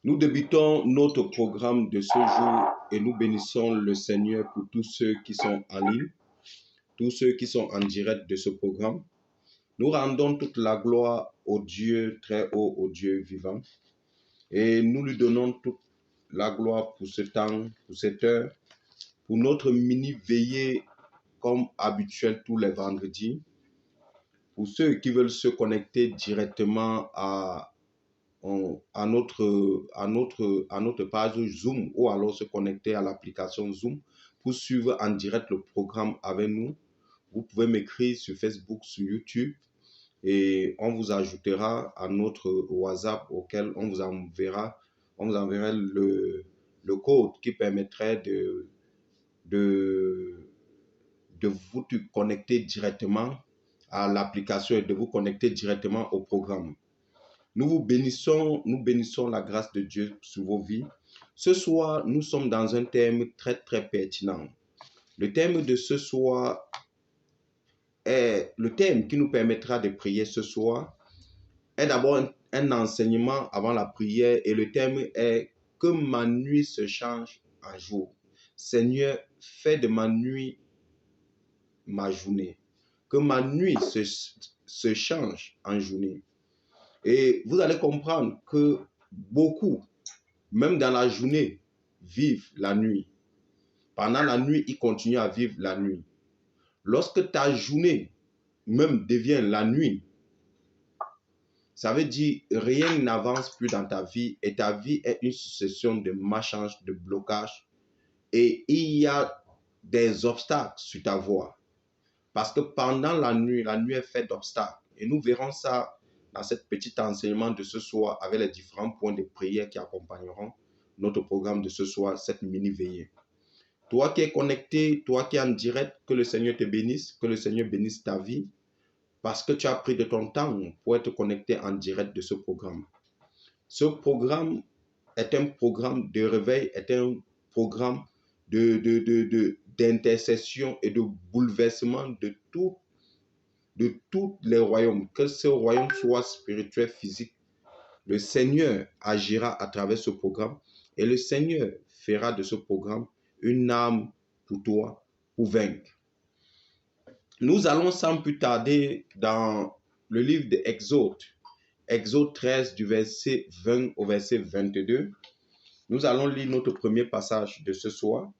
Nous débutons notre programme de ce jour et nous bénissons le Seigneur pour tous ceux qui sont en ligne, tous ceux qui sont en direct de ce programme. Nous rendons toute la gloire au Dieu très haut, au Dieu vivant. Et nous lui donnons toute la gloire pour ce temps, pour cette heure, pour notre mini-veillée comme habituel tous les vendredis. Pour ceux qui veulent se connecter directement à notre page Zoom ou alors se connecter à l'application Zoom pour suivre en direct le programme avec nous. Vous pouvez m'écrire sur Facebook, sur YouTube et on vous ajoutera à notre WhatsApp auquel on vous enverra le code qui permettrait de vous connecter directement à l'application et de vous connecter directement au programme. Nous bénissons la grâce de Dieu sur vos vies. Ce soir, nous sommes dans un thème très, très pertinent. Le thème de ce soir est le thème qui nous permettra de prier ce soir. Est d'abord un enseignement avant la prière et le thème est que ma nuit se change en jour. Seigneur, fais de ma nuit ma journée. Que ma nuit se change en journée. Et vous allez comprendre que beaucoup, même dans la journée, vivent la nuit. Pendant la nuit, ils continuent à vivre la nuit. Lorsque ta journée même devient la nuit, ça veut dire rien n'avance plus dans ta vie et ta vie est une succession de machanges, de blocages et il y a des obstacles sur ta voie. Parce que pendant la nuit est faite d'obstacles et nous verrons ça dans cet petit enseignement de ce soir avec les différents points de prière qui accompagneront notre programme de ce soir, cette mini-veillée. Toi qui es connecté, toi qui es en direct, que le Seigneur te bénisse, que le Seigneur bénisse ta vie, parce que tu as pris de ton temps pour être connecté en direct de ce programme. Ce programme est un programme de réveil, est un programme d'intercession et de bouleversement de tous les royaumes, que ce royaume soit spirituel, physique. Le Seigneur agira à travers ce programme et le Seigneur fera de ce programme une arme pour toi, pour vaincre. Nous allons sans plus tarder dans le livre d'Exode, Exode 13 du verset 20 au verset 22. Nous allons lire notre premier passage de ce soir.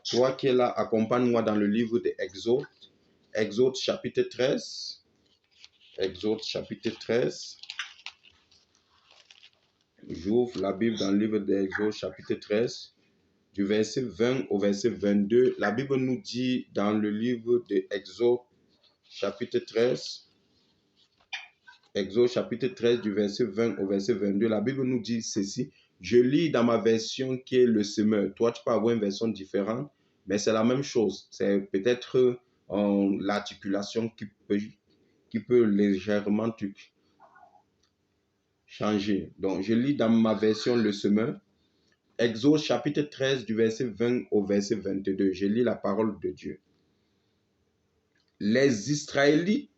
Toi qui es là, accompagne-moi dans le livre d'Exode, Exode chapitre 13. Exode chapitre 13. J'ouvre la Bible dans le livre d'Exode chapitre 13, du verset 20 au verset 22. La Bible nous dit dans le livre d'Exode chapitre 13, Exode chapitre 13 du verset 20 au verset 22, la Bible nous dit ceci. Je lis dans ma version qui est le semeur. Toi, tu peux avoir une version différente, mais c'est la même chose. C'est peut-être l'articulation qui peut légèrement changer. Donc, je lis dans ma version le semeur. Exode chapitre 13 du verset 20 au verset 22. Je lis la parole de Dieu. Les Israélites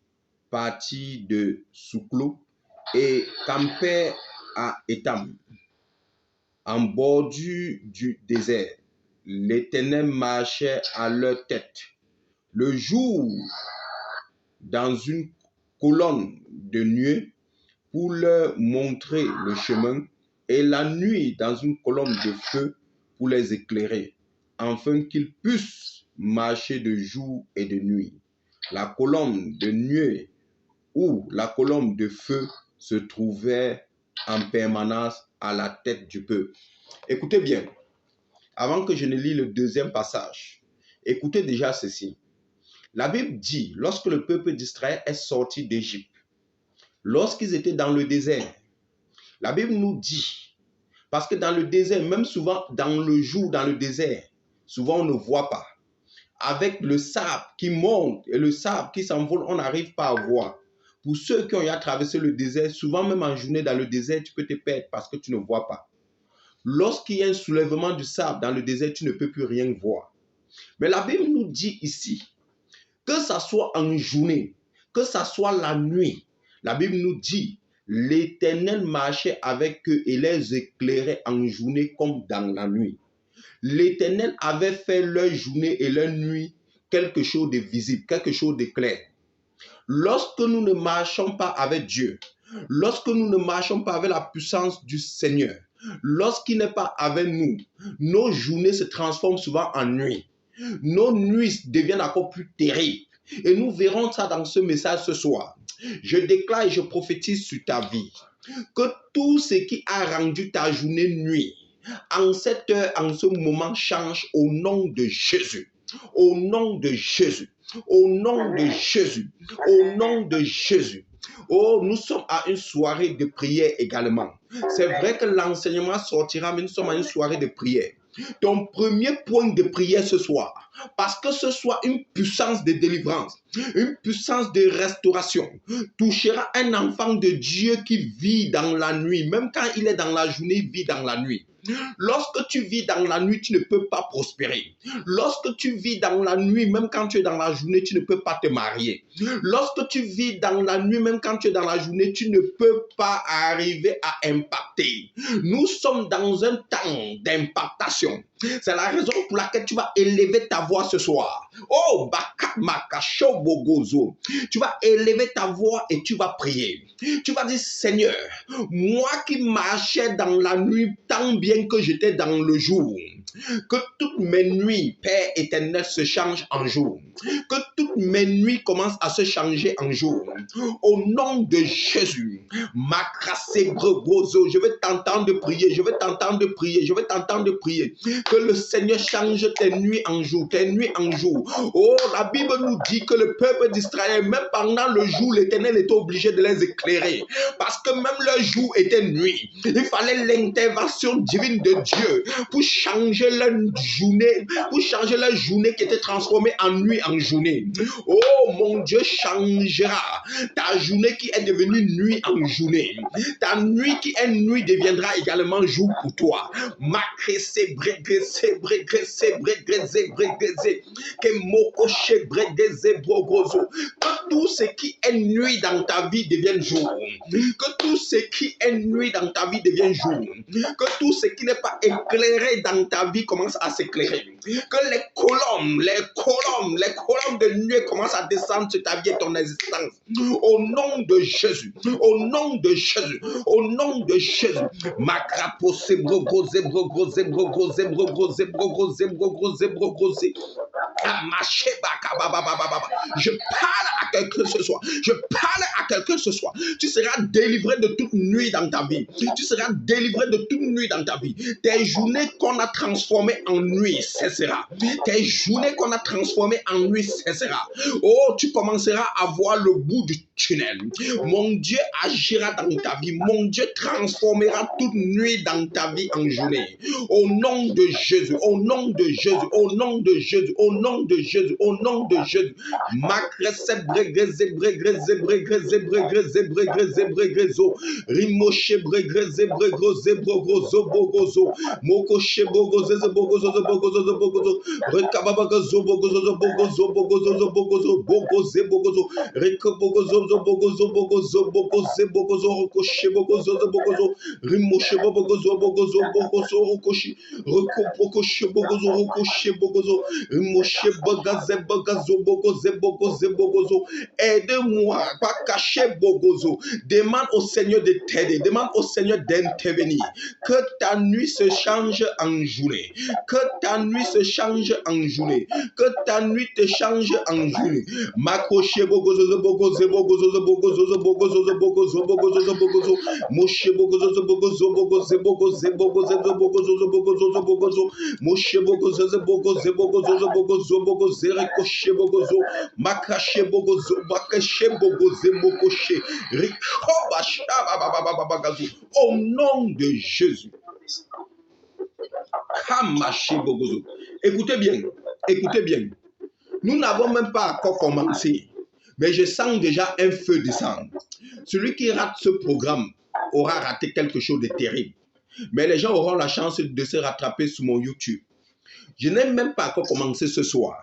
partirent de Souklo et campèrent à Étam, en bordure du désert. L'Éternel marchait à leur tête. Le jour, dans une colonne de nuée pour leur montrer le chemin, et la nuit dans une colonne de feu pour les éclairer, afin qu'ils puissent marcher de jour et de nuit. La colonne de nuée ou la colonne de feu se trouvait en permanence à la tête du peuple. Écoutez bien, avant que je ne lis le deuxième passage, écoutez déjà ceci. La Bible dit, lorsque le peuple d'Israël est sorti d'Égypte, lorsqu'ils étaient dans le désert, la Bible nous dit, parce que dans le désert, même souvent dans le jour, dans le désert, souvent on ne voit pas. Avec le sable qui monte et le sable qui s'envole, on n'arrive pas à voir. Pour ceux qui ont eu à traverser le désert, souvent même en journée dans le désert, tu peux te perdre parce que tu ne vois pas. Lorsqu'il y a un soulèvement du sable dans le désert, tu ne peux plus rien voir. Mais la Bible nous dit ici, que ça soit en journée, que ça soit la nuit, la Bible nous dit L'Éternel marchait avec eux et les éclairait en journée comme dans la nuit. L'Éternel avait fait leur journée et leur nuit quelque chose de visible, quelque chose de clair. Lorsque nous ne marchons pas avec Dieu, lorsque nous ne marchons pas avec la puissance du Seigneur, lorsqu'il n'est pas avec nous, nos journées se transforment souvent en nuit. Nos nuits deviennent encore plus terribles. Et nous verrons ça dans ce message ce soir. Je déclare et je prophétise sur ta vie que tout ce qui a rendu ta journée nuit, en cette heure, en ce moment, change au nom de Jésus. Au nom de Jésus. Au nom de Jésus. Au nom de Jésus. Oh, nous sommes à une soirée de prière également. C'est vrai que l'enseignement sortira, mais nous sommes à une soirée de prière. Ton premier point de prière ce soir, parce que ce soit une puissance de délivrance, une puissance de restauration, touchera un enfant de Dieu qui vit dans la nuit. Même quand il est dans la journée, il vit dans la nuit. Lorsque tu vis dans la nuit, tu ne peux pas prospérer. Lorsque tu vis dans la nuit, même quand tu es dans la journée, tu ne peux pas te marier. Lorsque tu vis dans la nuit, même quand tu es dans la journée, tu ne peux pas arriver à impacter. Nous sommes dans un temps d'impactation. C'est la raison pour laquelle tu vas élever ta voix ce soir. Oh, Bogozo. Tu vas élever ta voix et tu vas prier. Tu vas dire, Seigneur, moi qui marchais dans la nuit tant bien que j'étais dans le jour, que toutes mes nuits, Père éternel, se changent en jour. Que toutes mes nuits commencent à se changer en jour. Au nom de Jésus, je vais t'entendre prier, je vais t'entendre prier, je vais t'entendre prier. Que le Seigneur change tes nuits en jour, tes nuits en jour. Oh, la Bible nous dit que le peuple d'Israël, même pendant le jour, l'Éternel était obligé de les éclairer. Parce que même le jour était nuit. Il fallait l'intervention divine de Dieu pour changer leur journée qui était transformée en nuit en journée. Oh, mon Dieu changera ta journée qui est devenue nuit en journée. Ta nuit qui est nuit deviendra également jour pour toi. Que tout ce qui est nuit dans ta vie devienne jour. Que tout ce qui est nuit dans ta vie devienne jour. Que tout ce qui n'est pas éclairé dans ta vie commence à s'éclairer. Que les colonnes de nuit commencent à descendre sur ta vie et ton existence. Au nom de Jésus. Au nom de Jésus. Au nom de Jésus. Je parle à quelqu'un ce soir. Je parle à quelqu'un ce soir. Tu seras délivré de toute nuit dans ta vie. Tu seras délivré de toute nuit dans ta vie. Tes journées qu'on a transformées en nuit cessera. Tes journées qu'on a transformées en nuit cessera. Oh, tu commenceras à voir le bout du tunnel. Mon Dieu agira dans ta vie. Mon Dieu transformera toute nuit dans ta vie en journée. Au nom de Jésus. Au nom de Jésus. Au nom de Jésus. Au nom de Jésus. Au nom de Jésus. Rimoshe bregreze bregroze brogozo bogozo mokoshe bogozo bogozo bogozo bogozo rekabagazo bogozo bogozo bogozo bogozo bogoze bogozo rekabogozo bogozo bogozo bogoze bogozo rokoshe bogozo bogozo rimoshe bogozo bogozo bogozo rokoshi rekopokoshe bogozo rokoshe bogozo rimoshe bogaze bogozo bogoze bogoze bogozo. Aide-moi, pas cacher bogozo. Demande au Seigneur de t'aider, demande au Seigneur d'intervenir. Que ta nuit se change en journée. Que ta nuit se change en journée. Que ta nuit te change en journée. Makoche bogozo bogozo bogozo bogozo bogozo bogozo bogozo bogozo. Moshe bogozo bogozo bogozo bogozo bogozo bogozo bogozo bogozo. Moshe bogozo bogozo bogozo bogozo bogozo rekoche bogozo. Makache bogozo bakashe bogozo mokoche. Rikoba shaba baba bagazo. Au nom de Jésus. Kamache bogozo. Écoutez bien, écoutez bien. Nous n'avons même pas encore commencé, mais je sens déjà un feu descendre. Celui qui rate ce programme aura raté quelque chose de terrible. Mais les gens auront la chance de se rattraper sur mon YouTube. Je n'ai même pas encore commencé ce soir.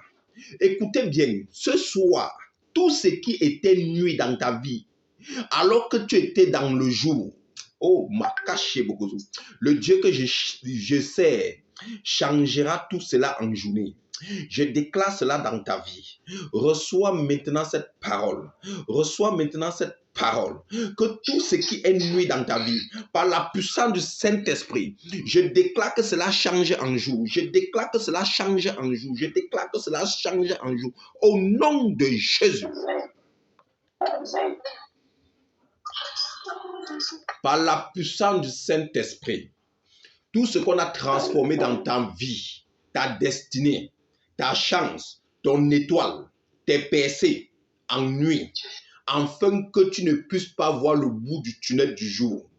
Écoutez bien, ce soir, tout ce qui était nuit dans ta vie Alors que tu étais dans le jour, oh, m'a caché beaucoup. Le Dieu que je sais changera tout cela en journée. Je déclare cela dans ta vie. Reçois maintenant cette parole. Reçois maintenant cette parole. Que tout ce qui est nuit dans ta vie, par la puissance du Saint-Esprit, je déclare que cela change en jour. Je déclare que cela change en jour. Je déclare que cela change en jour. Au nom de Jésus. Par la puissance du Saint-Esprit, tout ce qu'on a transformé dans ta vie, ta destinée, ta chance, ton étoile, tes percées en nuit, afin que tu ne puisses pas voir le bout du tunnel du jour.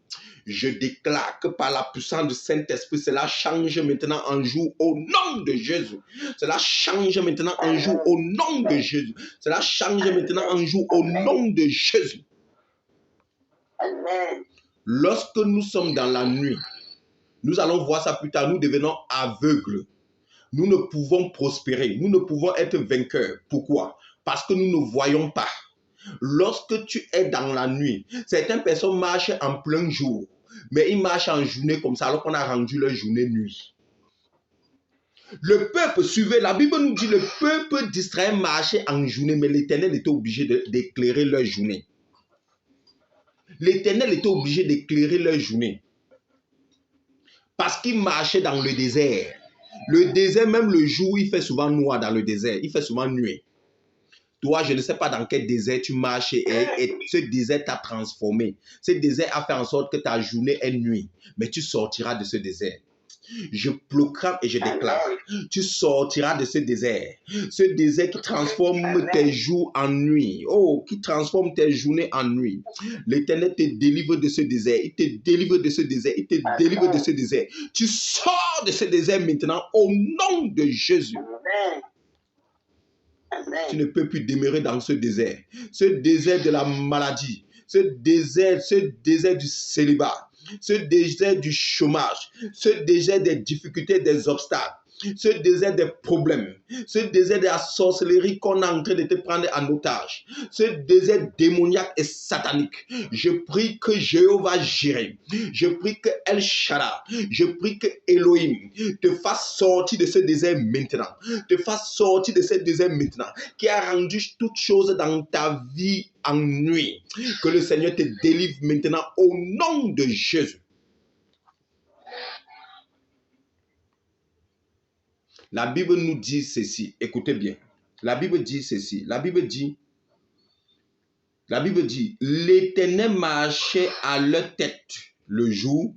Je déclare que par la puissance du Saint-Esprit, cela change maintenant en jour au nom de Jésus. Cela change maintenant en jour au nom de Jésus. Cela change maintenant en jour au nom de Jésus. Lorsque nous sommes dans la nuit, nous allons voir ça plus tard, nous devenons aveugles. Nous ne pouvons prospérer, nous ne pouvons être vainqueurs. Pourquoi? Parce que nous ne voyons pas. Lorsque tu es dans la nuit, certaines personnes marchent en plein jour, mais ils marchent en journée comme ça, alors qu'on a rendu leur journée nuit. Le peuple suivait, la Bible nous dit, le peuple d'Israël marchait en journée, mais l'Éternel était obligé d'éclairer leur journée. L'Éternel était obligé d'éclairer leur journée. Parce qu'ils marchaient dans le désert. Le désert, même le jour, il fait souvent noir dans le désert. Il fait souvent nuit. Toi, je ne sais pas dans quel désert tu marches et ce désert t'a transformé. Ce désert a fait en sorte que ta journée est nuit. Mais tu sortiras de ce désert. Je proclame et je déclare, tu sortiras de ce désert qui transforme tes jours en nuit, oh, qui transforme tes journées en nuit. L'Éternel te délivre de ce désert, il te délivre de ce désert, il te délivre de ce désert. Tu sors de ce désert maintenant au nom de Jésus. Tu ne peux plus demeurer dans ce désert de la maladie, ce désert du célibat, ce désert du chômage, ce désert des difficultés, des obstacles, ce désert des problèmes, ce désert de la sorcellerie qu'on est en train de te prendre en otage, ce désert démoniaque et satanique. Je prie que Jéhovah Jireh, je prie que El Shaddai, je prie que Elohim te fasse sortir de ce désert maintenant, te fasse sortir de ce désert maintenant, qui a rendu toutes choses dans ta vie en nuit. Que le Seigneur te délivre maintenant au nom de Jésus. La Bible nous dit ceci, écoutez bien. La Bible dit ceci, la Bible dit, l'Éternel marchait à leur tête le jour,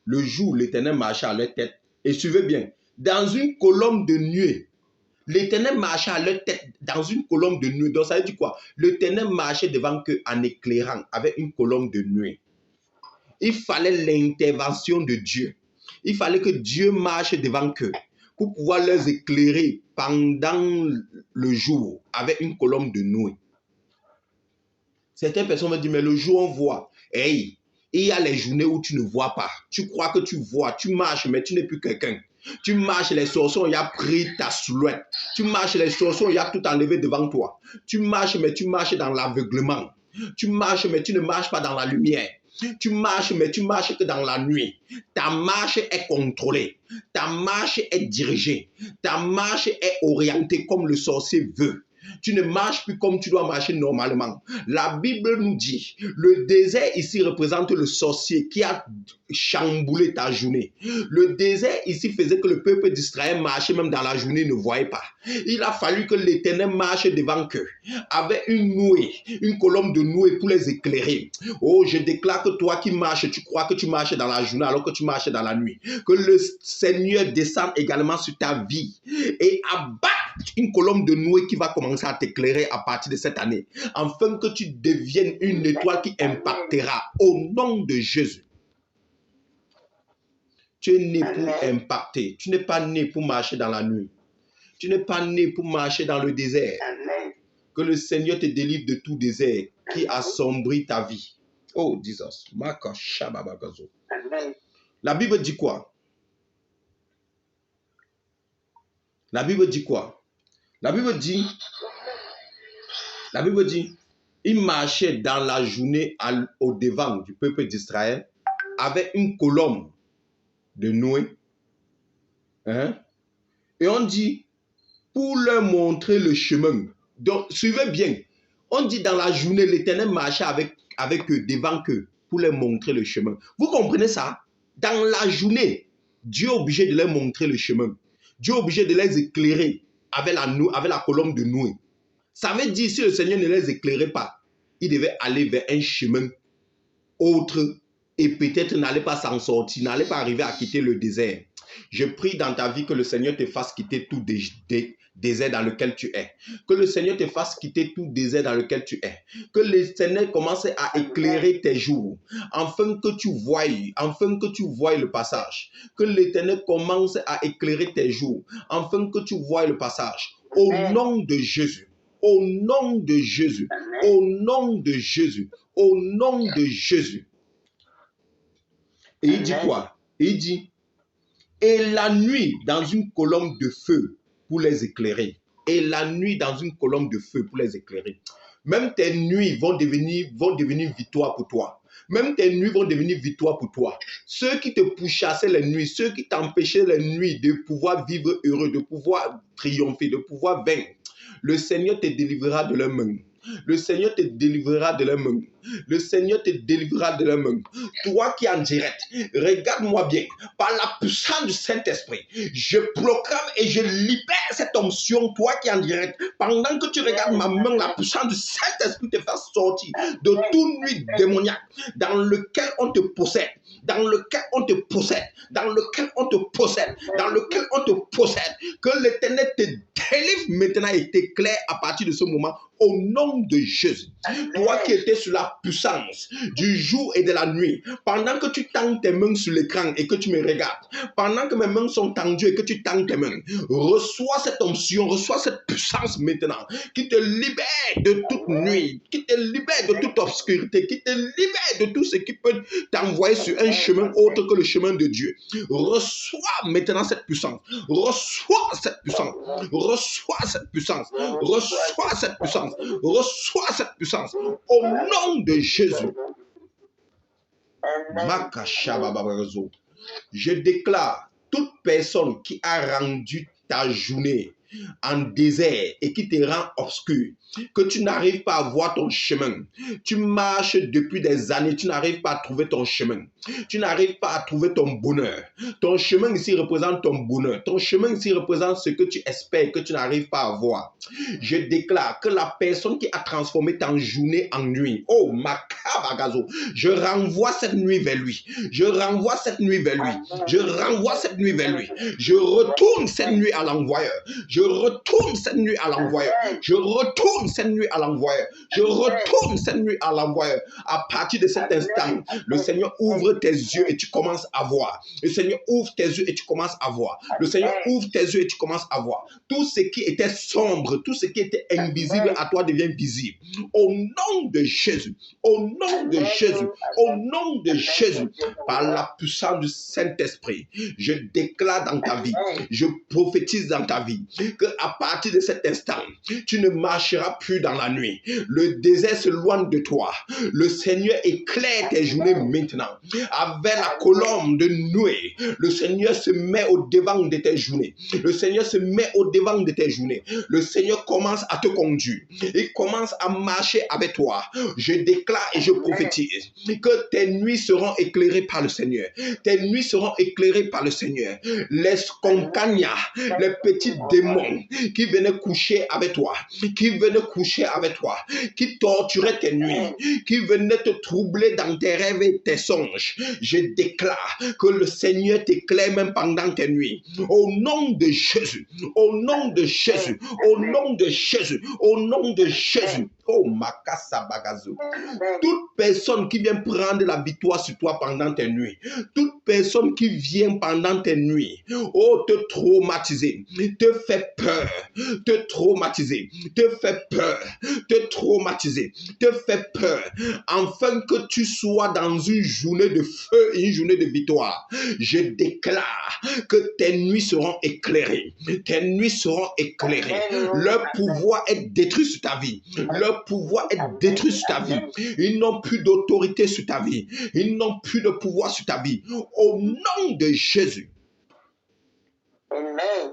l'Éternel marchait à leur tête, et suivez bien, dans une colonne de nuée. L'Éternel marchait à leur tête dans une colonne de nuée. Donc ça veut dire quoi? L'Éternel marchait devant eux en éclairant avec une colonne de nuée. Il fallait l'intervention de Dieu. Il fallait que Dieu marche devant eux pour pouvoir les éclairer pendant le jour avec une colonne de nuée. Certaines personnes me disent, mais le jour on voit. Hey, il y a les journées où tu ne vois pas. Tu crois que tu vois, tu marches, mais tu n'es plus quelqu'un. Tu marches, les sorciers, il a pris ta silhouette. Tu marches, les sorciers, il a tout enlevé devant toi. Tu marches, mais tu marches dans l'aveuglement. Tu marches, mais tu ne marches pas dans la lumière. Tu marches, mais tu marches que dans la nuit. Ta marche est contrôlée. Ta marche est dirigée. Ta marche est orientée comme le sorcier veut. Tu ne marches plus comme tu dois marcher normalement. La Bible nous dit, le désert ici représente le sorcier qui a chamboulé ta journée. Le désert ici faisait que le peuple d'Israël marchait même dans la journée, ne voyait pas. Il a fallu que l'Éternel marche devant eux avec une nouée, une colonne de nouée pour les éclairer. Oh, je déclare que toi qui marches, tu crois que tu marches dans la journée alors que tu marches dans la nuit. Que le Seigneur descende également sur ta vie et abatte une colonne de nouée qui va commencer à t'éclairer à partir de cette année, afin que tu deviennes une étoile qui impactera au nom de Jésus. Tu es né pour impacter. Tu n'es pas né pour marcher dans la nuit. Tu n'es pas né pour marcher dans le désert. Que le Seigneur te délivre de tout désert qui assombrit ta vie. Oh, Jesus. La Bible dit quoi? La Bible dit quoi? La Bible dit, il marchait dans la journée au devant du peuple d'Israël avec une colombe de Noé. Hein? Et on dit, pour leur montrer le chemin. Donc, suivez bien. On dit dans la journée, l'Éternel marchait avec eux, devant eux, pour leur montrer le chemin. Vous comprenez ça? Dans la journée, Dieu est obligé de leur montrer le chemin. Dieu est obligé de les éclairer avec la colombe de Noé. Ça veut dire, si le Seigneur ne les éclairait pas, il devait aller vers un chemin autre et peut-être n'allait pas s'en sortir, n'allait pas arriver à quitter le désert. Je prie dans ta vie que le Seigneur te fasse quitter tout désert dans lequel tu es. Que le Seigneur te fasse quitter tout désert dans lequel tu es. Que le Seigneur commence à éclairer tes jours, afin que tu voies le passage. Que l'Éternel commence à éclairer tes jours, afin que tu voies le passage. Au nom de Jésus. Au nom de Jésus. Au nom de Jésus. Au nom de Jésus. Et il dit quoi? Il dit, et la nuit dans une colombe de feu pour les éclairer. Et la nuit dans une colombe de feu pour les éclairer. Même tes nuits vont devenir victoire pour toi. Même tes nuits vont devenir victoire pour toi. Ceux qui te pourchassaient les nuits, ceux qui t'empêchaient les nuits de pouvoir vivre heureux, de pouvoir triompher, de pouvoir vaincre, le Seigneur te délivrera de leurs mains. Le Seigneur te délivrera de leurs mains. Le Seigneur te délivrera de leurs mains. Toi qui es en direct, regarde-moi bien. Par la puissance du Saint-Esprit, je proclame et je libère cette onction. Toi qui es en direct, pendant que tu regardes ma main, la puissance du Saint-Esprit te fait sortir de toute nuit démoniaque dans lequel on te possède. Dans lequel on te possède. Dans lequel on te possède. Dans lequel on te possède. Que l'Éternel te délivre maintenant et t'éclaire à partir de ce moment. Au nom de Jésus. Toi qui étais sur la puissance du jour et de la nuit, pendant que tu tends tes mains sur l'écran et que tu me regardes, pendant que mes mains sont tendues et que tu tends tes mains, reçois cette onction, reçois cette puissance maintenant qui te libère de toute nuit, qui te libère de toute obscurité, qui te libère de tout ce qui peut t'envoyer sur un chemin autre que le chemin de Dieu. Reçois maintenant cette puissance. Reçois cette puissance. Reçois cette puissance. Reçois cette puissance. Reçois cette puissance au nom de Jésus. Je déclare toute personne qui a rendu ta journée en désert et qui te rend obscur, que tu n'arrives pas à voir ton chemin. Tu marches depuis des années, tu n'arrives pas à trouver ton chemin. Tu n'arrives pas à trouver ton bonheur. Ton chemin ici représente ton bonheur. Ton chemin ici représente ce que tu espères, que tu n'arrives pas à voir. Je déclare que la personne qui a transformé ta journée en nuit, oh, Makabagazo, je renvoie cette nuit vers lui. Je renvoie cette nuit vers lui. Je renvoie cette nuit vers lui. Je retourne cette nuit à l'envoyeur. Je retourne cette nuit à l'envoyeur. Je retourne cette nuit à l'envoyeur. Je retourne cette nuit à l'envoyeur. À partir de cet instant, le Seigneur ouvre tes yeux et tu commences à voir. Le Seigneur ouvre tes yeux et tu commences à voir. Le Seigneur ouvre tes yeux et tu commences à voir. Tout ce qui était sombre, tout ce qui était invisible à toi devient visible. Au nom de Jésus, au nom de Jésus, au nom de Jésus, par la puissance du Saint-Esprit, je déclare dans ta vie, je prophétise dans ta vie, que à partir de cet instant, tu ne marcheras plus dans la nuit. Le désert se loin de toi. Le Seigneur éclaire tes journées maintenant. Avec la colombe de Noé, le Seigneur se met au devant de tes journées. Le Seigneur se met au devant de tes journées. Le Seigneur commence à te conduire. Il commence à marcher avec toi. Je déclare et je prophétise que tes nuits seront éclairées par le Seigneur. Tes nuits seront éclairées par le Seigneur. Les concagnas, les petits démons qui venaient coucher avec toi, qui torturaient tes nuits, qui venaient te troubler dans tes rêves et tes songes. Je déclare que le Seigneur t'éclaire même pendant tes nuits. Au nom de Jésus, au nom de Jésus, au nom de Jésus, au nom de Jésus. Oh, Makassa Bagazo. Toute personne qui vient prendre la victoire sur toi pendant tes nuits, toute personne qui vient pendant tes nuits, oh, te traumatiser, te fait peur, te traumatiser, te fait peur, te traumatiser, te fait peur, afin que tu sois dans une journée de feu et une journée de victoire. Je déclare que tes nuits seront éclairées, tes nuits seront éclairées. Leur pouvoir est détruit sur ta vie, leur pouvoir être détruit sur ta vie. Ils n'ont plus d'autorité sur ta vie. Ils n'ont plus de pouvoir sur ta vie. Au nom de Jésus. Amen.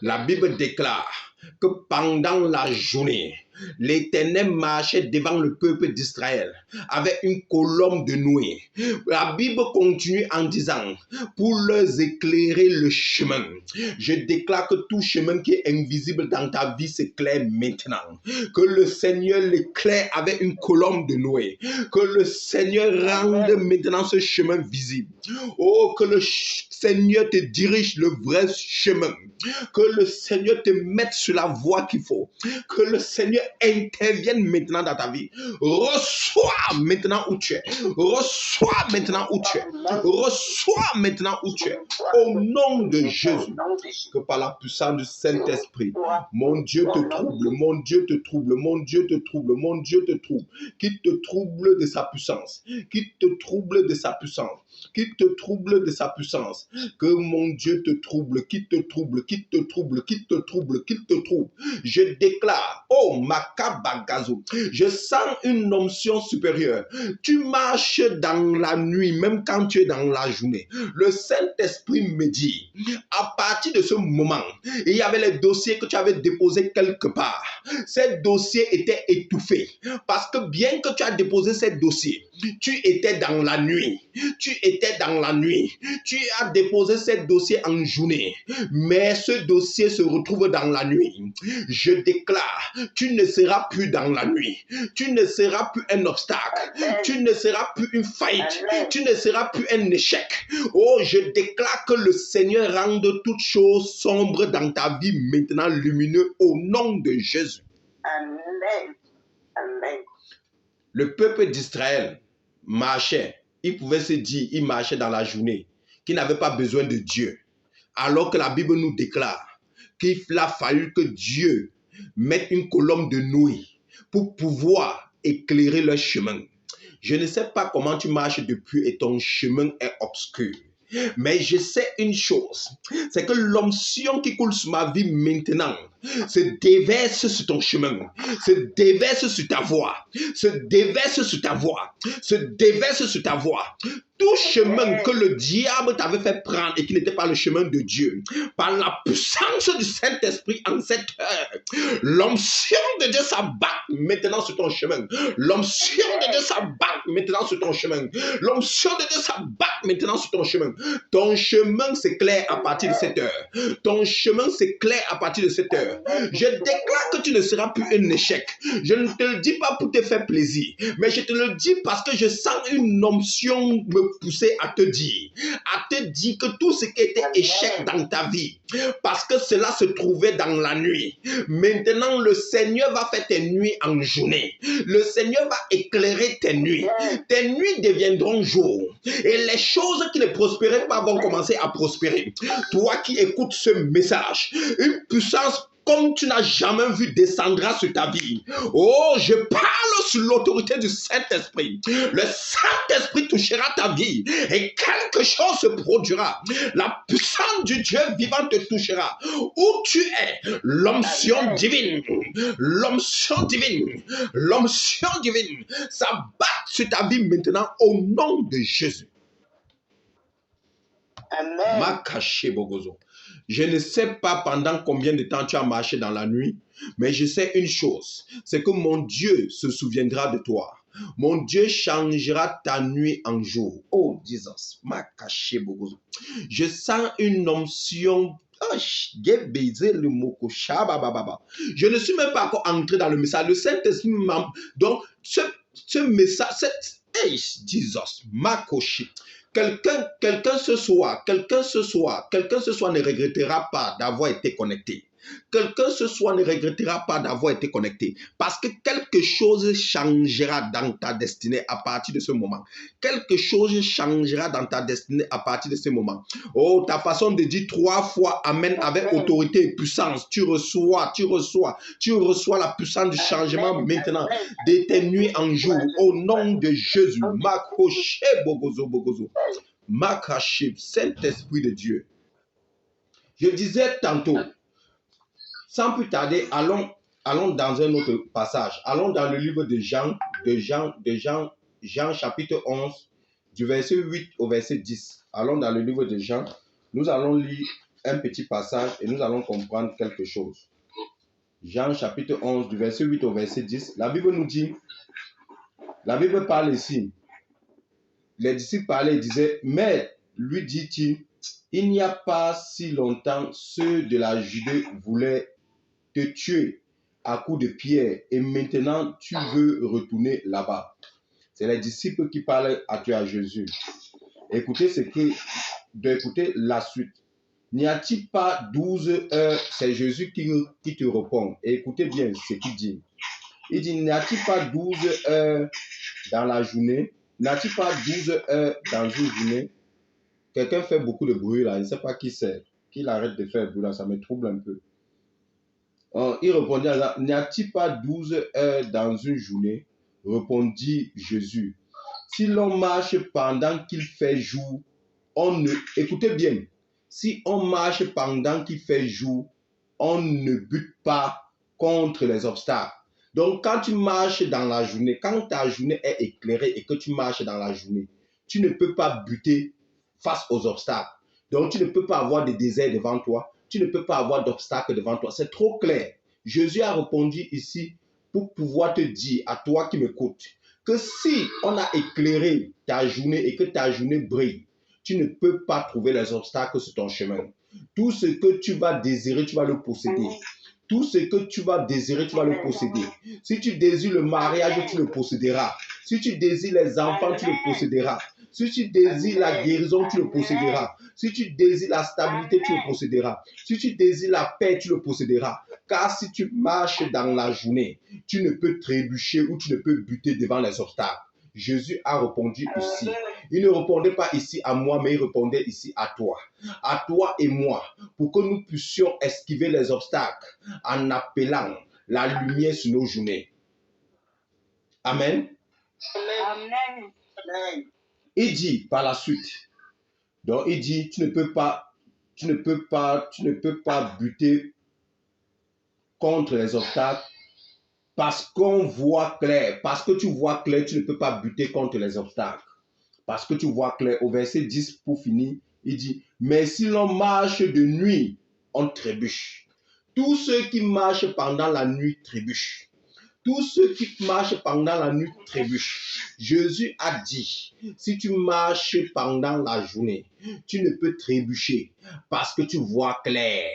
La Bible déclare que pendant la journée, l'Éternel marchait devant le peuple d'Israël avec une colombe de nuée. La Bible continue en disant, pour leur éclairer le chemin. Je déclare que tout chemin qui est invisible dans ta vie s'éclaire maintenant. Que le Seigneur l'éclaire avec une colombe de nuée. Que le Seigneur rende maintenant ce chemin visible. Oh, que le Seigneur te dirige le vrai chemin. Que le Seigneur te mette sur la voie qu'il faut. Que le Seigneur intervienne maintenant dans ta vie. Reçois maintenant où tu es. Reçois maintenant où tu es. Reçois maintenant où tu es. Au nom de Jésus. Que par la puissance du Saint-Esprit, mon Dieu te trouble, mon Dieu te trouble, mon Dieu te trouble, mon Dieu te trouble. Qu'il te trouble de sa puissance. Qu'il te trouble de sa puissance. Qu'il te trouble de sa puissance. Que mon Dieu te trouble, qu'il te trouble, qu'il te trouble, qu'il te trouble, qu'il te trouble. Je déclare, oh Makabagazo, je sens une onction supérieure. Tu marches dans la nuit, même quand tu es dans la journée. Le Saint-Esprit me dit, à partir de ce moment, il y avait les dossiers que tu avais déposés quelque part. Ces dossiers étaient étouffés. Parce que bien que tu as déposé ces dossiers, tu étais dans la nuit. Tu étais dans la nuit. Tu as déposé ces dossiers en journée. Mais ce dossier se retrouve dans la nuit. Je déclare, tu ne seras plus dans la nuit. Tu ne seras plus un obstacle. Tu ne seras plus une faillite. Tu ne seras plus un échec. Oh, je déclare que le Seigneur rende toutes choses sombres dans ta vie maintenant lumineux au nom de Jésus. Amen. Amen. Le peuple d'Israël marchait. Il pouvait se dire, il marchait dans la journée, qu'il n'avait pas besoin de Dieu. Alors que la Bible nous déclare qu'il a fallu que Dieu mette une colombe de nuée pour pouvoir éclairer leur chemin. Je ne sais pas comment tu marches depuis et ton chemin est obscur. Mais je sais une chose, c'est que l'onction qui coule sur ma vie maintenant se déverse sur ton chemin, se déverse sur ta voie, se déverse sur ta voie, se déverse sur ta voie. Tout chemin que le diable t'avait fait prendre et qui n'était pas le chemin de Dieu, par la puissance du Saint-Esprit en cette heure, l'onction de Dieu s'abat maintenant sur ton chemin. L'onction de Dieu s'abat maintenant sur ton chemin. L'onction de Dieu s'abat maintenant sur ton chemin. Ton chemin s'éclaire à partir de cette heure. Ton chemin s'éclaire à partir de cette heure. Je déclare que tu ne seras plus un échec. Je ne te le dis pas pour te faire plaisir, mais je te le dis parce que je sens une onction me pousser à te dire que tout ce qui était échec dans ta vie, parce que cela se trouvait dans la nuit, maintenant le Seigneur va faire tes nuits en journée. Le Seigneur va éclairer tes nuits. Tes nuits deviendront jour. Et les choses qui ne prospéraient pas vont commencer à prospérer. Toi qui écoutes ce message, une puissance comme tu n'as jamais vu descendra sur ta vie. Oh, je parle sur l'autorité du Saint-Esprit. Le Saint-Esprit touchera ta vie et quelque chose se produira. La puissance du Dieu vivant te touchera. Où tu es, l'onction divine, l'onction divine, l'onction divine s'abat sur ta vie maintenant au nom de Jésus. Amen. Makaché Bogozo. Je ne sais pas pendant combien de temps tu as marché dans la nuit, mais je sais une chose, c'est que mon Dieu se souviendra de toi. Mon Dieu changera ta nuit en jour. Oh, Jesus. Makaché Bogozo. Je sens une onction. Je ne suis même pas encore entré dans le message. Le Saint-Esprit m'a... Donc, ce message, hey, Jesus, Makoshi. Quelqu'un ce soir ne regrettera pas d'avoir été connecté. Quelqu'un ce soir ne regrettera pas d'avoir été connecté. Parce que quelque chose changera dans ta destinée à partir de ce moment. Quelque chose changera dans ta destinée à partir de ce moment. Oh, ta façon de dire 3 fois Amen avec autorité et puissance. Tu reçois la puissance du changement maintenant de tes nuits en jour. Au nom de Jésus. Makoche Bogozo Bogozo. Makache, Saint-Esprit de Dieu. Je disais tantôt, sans plus tarder, allons allons dans un autre passage. Allons dans le livre de Jean chapitre 11, du verset 8 au verset 10. Allons dans le livre de Jean. Nous allons lire un petit passage et nous allons comprendre quelque chose. Jean chapitre 11, du verset 8 au verset 10. La Bible nous dit, la Bible parle ici. Les disciples parlaient et disaient, mais lui dit-il, il n'y a pas si longtemps, ceux de la Judée voulaient te tuer à coups de pierre et maintenant tu veux retourner là-bas. C'est les disciples qui parlent à Jésus. Écoutez écoutez la suite. N'y a-t-il pas 12 heures? C'est Jésus qui te répond. Et écoutez bien ce qu'il dit. Il dit, n'y a-t-il pas 12 heures dans la journée? N'a-t-il pas 12 heures dans une journée? Quelqu'un fait beaucoup de bruit là, je ne sais pas qui c'est. Qu'il arrête de faire bruit là, ça me trouble un peu. Il répondit à ça, n'y a-t-il pas 12 heures dans une journée? Répondit Jésus. Si l'on marche pendant qu'il fait jour, écoutez bien, si on marche pendant qu'il fait jour, on ne bute pas contre les obstacles. Donc, quand tu marches dans la journée, quand ta journée est éclairée et que tu marches dans la journée, tu ne peux pas buter face aux obstacles. Donc, tu ne peux pas avoir de désert devant toi. Tu ne peux pas avoir d'obstacles devant toi. C'est trop clair. Jésus a répondu ici pour pouvoir te dire, à toi qui m'écoutes, que si on a éclairé ta journée et que ta journée brille, tu ne peux pas trouver les obstacles sur ton chemin. Tout ce que tu vas désirer, tu vas le posséder. Tout ce que tu vas désirer, tu vas le posséder. Si tu désires le mariage, tu le posséderas. Si tu désires les enfants, tu le posséderas. Si tu désires la guérison, tu le posséderas. Si tu désires la stabilité, tu le posséderas. Si tu désires la paix, tu le posséderas. Car si tu marches dans la journée, tu ne peux trébucher ou tu ne peux buter devant les obstacles. Jésus a répondu ici. Il ne répondait pas ici à moi, mais il répondait ici à toi et moi, pour que nous puissions esquiver les obstacles en appelant la lumière sur nos journées. Amen. Amen. Il dit par la suite, donc il dit, tu ne peux pas buter contre les obstacles parce qu'on voit clair. Parce que tu vois clair, tu ne peux pas buter contre les obstacles. Parce que tu vois clair. Au verset 10, pour finir, il dit, mais si l'on marche de nuit, on trébuche. Tous ceux qui marchent pendant la nuit trébuchent. Tous ceux qui marchent pendant la nuit trébuchent. Jésus a dit, si tu marches pendant la journée, tu ne peux trébucher parce que tu vois clair.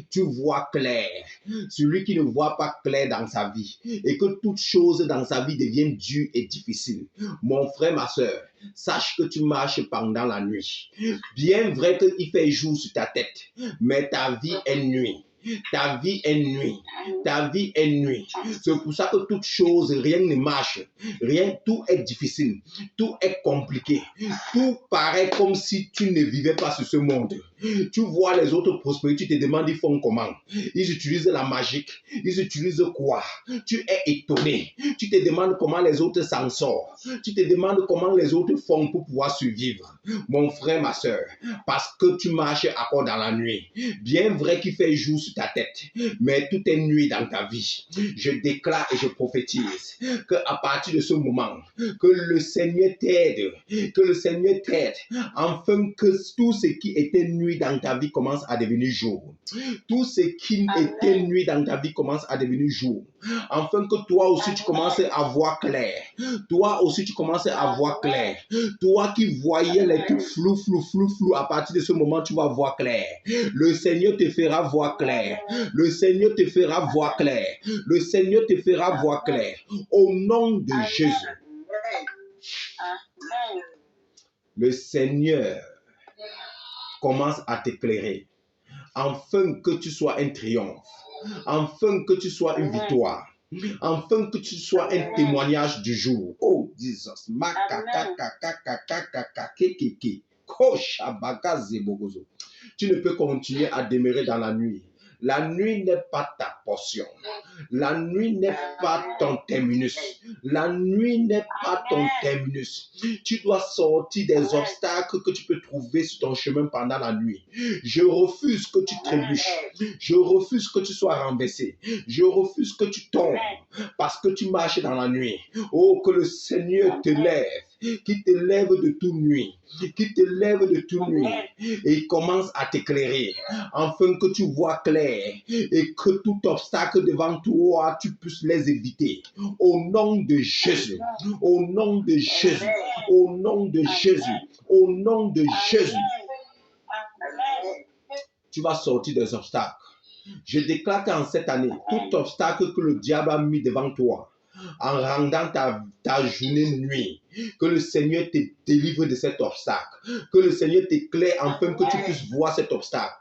Tu vois clair. Celui qui ne voit pas clair dans sa vie et que toute chose dans sa vie devient dure et difficile. Mon frère, ma soeur, sache que tu marches pendant la nuit. Bien vrai qu'il fait jour sur ta tête, mais ta vie est nuit. Ta vie est nuit. Ta vie est nuit. C'est pour ça que toute chose, rien ne marche. Rien, tout est difficile. Tout est compliqué. Tout paraît comme si tu ne vivais pas sur ce monde. Tu vois les autres prospérer, tu te demandes ils font comment. Ils utilisent la magie. Ils utilisent quoi? Tu es étonné. Tu te demandes comment les autres s'en sortent. Tu te demandes comment les autres font pour pouvoir survivre. Mon frère, ma soeur, parce que tu marches encore dans la nuit. Bien vrai qu'il fait jour sur ta tête, mais tout est nuit dans ta vie. Je déclare et je prophétise qu'à partir de ce moment, que le Seigneur t'aide, afin que tout ce qui était nuit dans ta vie commence à devenir jour. Tout ce qui était nuit dans ta vie commence à devenir jour. Afin que toi aussi tu commences à voir clair. Toi aussi tu commences à voir clair. Toi qui voyais les trucs flou, à partir de ce moment tu vas voir clair. Le Seigneur te fera voir clair. Le Seigneur te fera voir clair. Le Seigneur te fera voir clair. Au nom de Jésus. Le Seigneur commence à t'éclairer. Afin que tu sois un triomphe. Afin que tu sois une victoire. Afin que tu sois un témoignage du jour. Oh, Jesus. Tu ne peux continuer à demeurer dans la nuit. La nuit n'est pas ta portion. La nuit n'est pas ton terminus. La nuit n'est pas ton terminus. Tu dois sortir des obstacles que tu peux trouver sur ton chemin pendant la nuit. Je refuse que tu trébuches. Je refuse que tu sois renversé. Je refuse que tu tombes parce que tu marches dans la nuit. Oh, que le Seigneur te lève, qui te lève de toute nuit, qui te lève de toute nuit et commence à t'éclairer, afin que tu vois clair et que tout obstacle devant toi, tu puisses les éviter. Au nom de Jésus, au nom de Jésus, au nom de Jésus, au nom de Jésus, tu vas sortir des obstacles. Je déclare qu'en cette année, tout obstacle que le diable a mis devant toi, en rendant ta journée nuit, que le Seigneur te délivre de cet obstacle, que le Seigneur t'éclaire afin que tu puisses voir cet obstacle.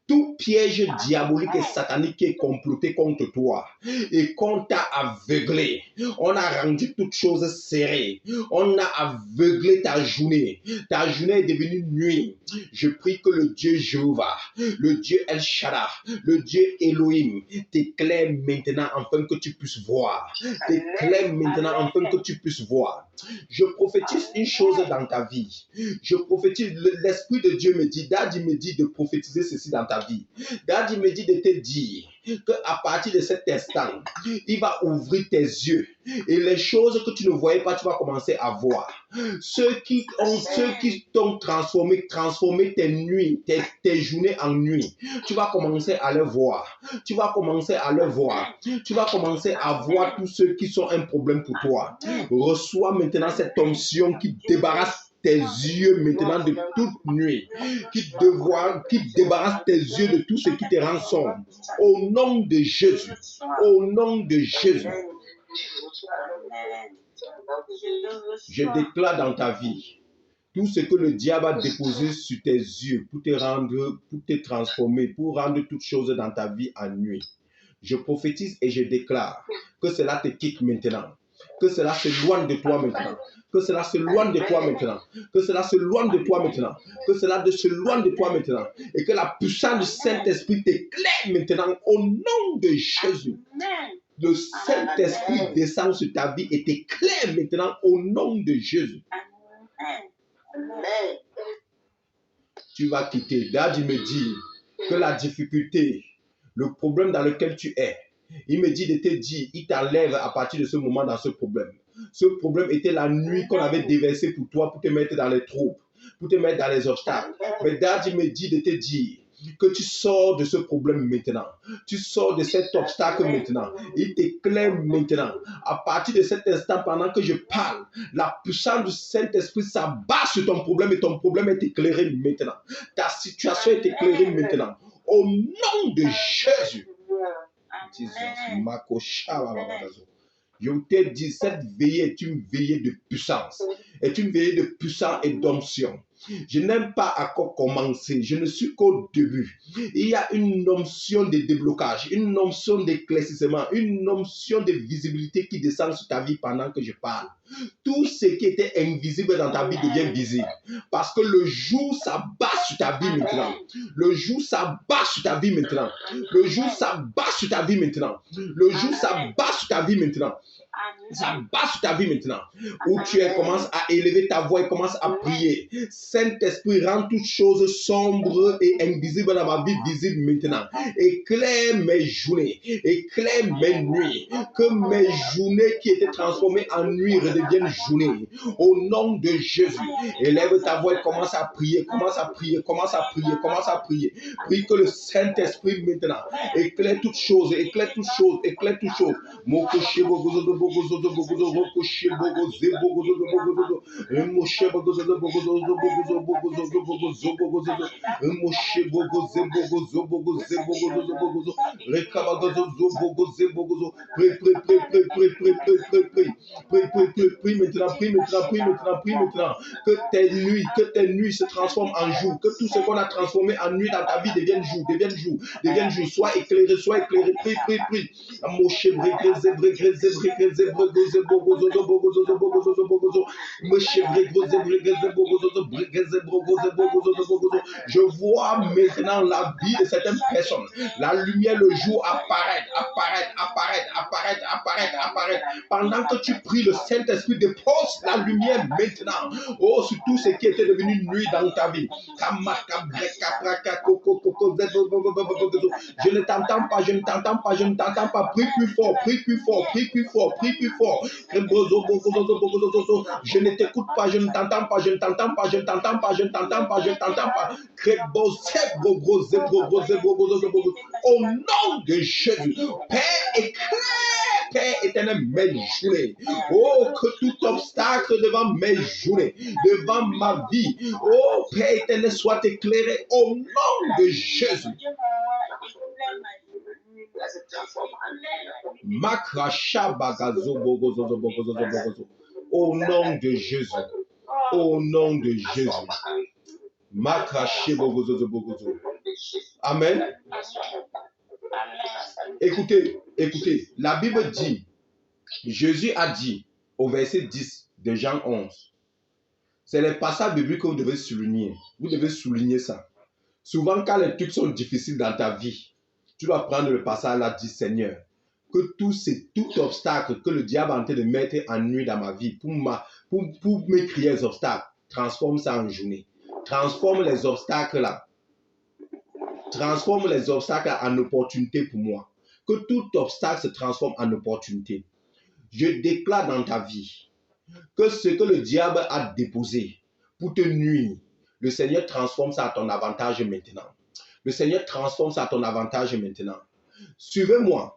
Tout piège diabolique et satanique qui est comploté contre toi et qu'on t'a aveuglé, on a rendu toutes choses serrées, on a aveuglé ta journée est devenue nuit. Je prie que le Dieu Jéhovah, le Dieu El Shaddai, le Dieu Elohim t'éclaire maintenant afin que tu puisses voir, t'éclaire maintenant afin que tu puisses voir. Je prophétise une chose dans ta vie. Je prophétise, l'Esprit de Dieu me dit, Daddy me dit de prophétiser ceci dans ta vie. Daddy me dit de te dire qu'à partir de cet instant, il va ouvrir tes yeux et les choses que tu ne voyais pas, tu vas commencer à voir. Ceux qui t'ont transformé tes nuits, tes journées en nuit, tu vas commencer à les voir. Tu vas commencer à les voir. Tu vas commencer à voir tous ceux qui sont un problème pour toi. Reçois maintenant cette onction qui débarrasse tes yeux maintenant de toute nuit, qui débarrasse tes yeux de tout ce qui te rend sombre. Au nom de Jésus, au nom de Jésus, je déclare dans ta vie tout ce que le diable a déposé sur tes yeux pour te transformer, pour rendre toutes choses dans ta vie en nuit. Je prophétise et je déclare que cela te quitte maintenant, que cela s'éloigne de toi maintenant, que cela s'éloigne de toi maintenant, que cela s'éloigne de toi maintenant, que cela s'éloigne de toi maintenant, et que la puissance du Saint-Esprit t'éclaire maintenant au nom de Jésus. Le Saint-Esprit descend sur ta vie et t'éclaire maintenant au nom de Jésus. Tu vas quitter. Daddy me dit que la difficulté, le problème dans lequel tu es, il me dit de te dire, il t'enlève à partir de ce moment dans ce problème. Ce problème était la nuit qu'on avait déversée pour toi, pour te mettre dans les troubles, pour te mettre dans les obstacles. Mais Daddy me dit de te dire que tu sors de ce problème maintenant. Tu sors de cet obstacle maintenant. Il t'éclaire maintenant. À partir de cet instant, pendant que je parle, la puissance du Saint-Esprit s'abat sur ton problème et ton problème est éclairé maintenant. Ta situation est éclairée maintenant. Au nom de Jésus. Je t'ai dit, cette veillée est une veillée de puissance, est une veillée de puissance et d'onction. Je n'aime pas encore commencer, je ne suis qu'au début. Il y a une onction de déblocage, une onction d'éclaircissement, une onction de visibilité qui descend sur ta vie pendant que je parle. Tout ce qui était invisible dans ta vie devient visible. Parce que le jour s'abat sur ta vie maintenant. Le jour s'abat sur ta vie maintenant. Le jour s'abat sur ta vie maintenant. Le jour s'abat sur ta vie maintenant. Ça bat sur ta vie maintenant. Où tu es, commence à élever ta voix et commence à prier. Saint-Esprit, rend toutes choses sombres et invisibles dans ma vie visible maintenant. Éclaire mes journées, éclaire mes nuits. Que mes journées qui étaient transformées en nuit redeviennent journées. Au nom de Jésus, élève ta voix et commence à prier, commence à prier, commence à prier, commence à prier. Prie que le Saint-Esprit maintenant éclaire toutes choses, éclaire toutes choses, éclaire toutes choses. Prie maintenant. Que tes nuits se transforment en jour. Que tout ce qu'on a transformé en nuit dans ta vie devienne jour, devienne jour. Sois éclairé, sois éclairé. Prie. Je vois maintenant la vie de certaines personnes. La lumière, le jour apparaître. Pendant que tu pries, le Saint-Esprit dépose la lumière maintenant. Oh, sur tout ce qui était devenu nuit dans ta vie. Je ne t'entends pas. Prie plus fort. Je ne t'écoute pas, je ne t'entends pas. Au nom de Jésus, Père éclaire, Père éternel, mes journées. Oh, que tout obstacle devant mes journées, devant ma vie, oh Père éternel, soit éclairé au nom de Jésus. Au nom de Jésus. Au nom de Jésus. Amen. Écoutez, la Bible dit, Jésus a dit au verset 10 de Jean 11, c'est les passages bibliques que vous devez souligner. Vous devez souligner ça. Souvent, quand les trucs sont difficiles dans ta vie, tu dois prendre le passage là, dire Seigneur, que tout obstacle que le diable est en train de mettre en nuit dans ma vie, pour m'écrire les obstacles, transforme ça en journée. Transforme les obstacles là. Transforme les obstacles en opportunité pour moi. Que tout obstacle se transforme en opportunité. Je déclare dans ta vie que ce que le diable a déposé pour te nuire, le Seigneur transforme ça à ton avantage maintenant. Le Seigneur transforme ça à ton avantage maintenant. Suivez-moi.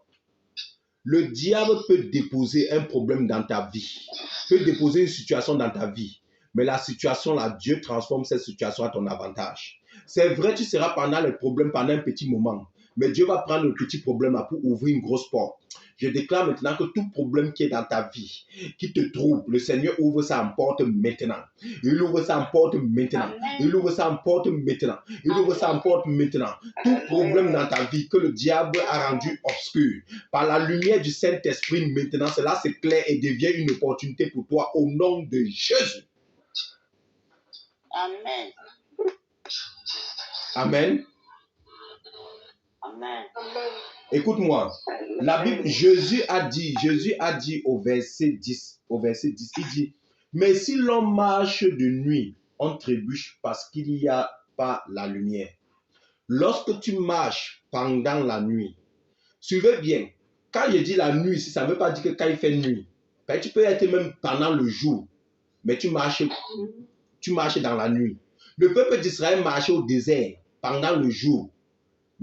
Le diable peut déposer un problème dans ta vie, peut déposer une situation dans ta vie, mais la situation là, Dieu transforme cette situation à ton avantage. C'est vrai, tu seras pendant le problème pendant un petit moment, mais Dieu va prendre le petit problème là pour ouvrir une grosse porte. Je déclare maintenant que tout problème qui est dans ta vie, qui te trouble, le Seigneur ouvre ça en porte maintenant. Il ouvre ça en porte maintenant. Il ouvre ça en porte maintenant. Il ouvre ça en porte maintenant. Tout problème dans ta vie que le diable a rendu obscur, par la lumière du Saint-Esprit maintenant, cela s'éclaire et devient une opportunité pour toi au nom de Jésus. Amen. Amen. Amen. Écoute-moi, la Bible, Jésus a dit au verset 10, il dit, mais si l'on marche de nuit, on trébuche parce qu'il n'y a pas la lumière. Lorsque tu marches pendant la nuit, suivez bien, quand je dis la nuit, ça ne veut pas dire que quand il fait nuit, tu peux être même pendant le jour, mais tu marches dans la nuit. Le peuple d'Israël marchait au désert pendant le jour,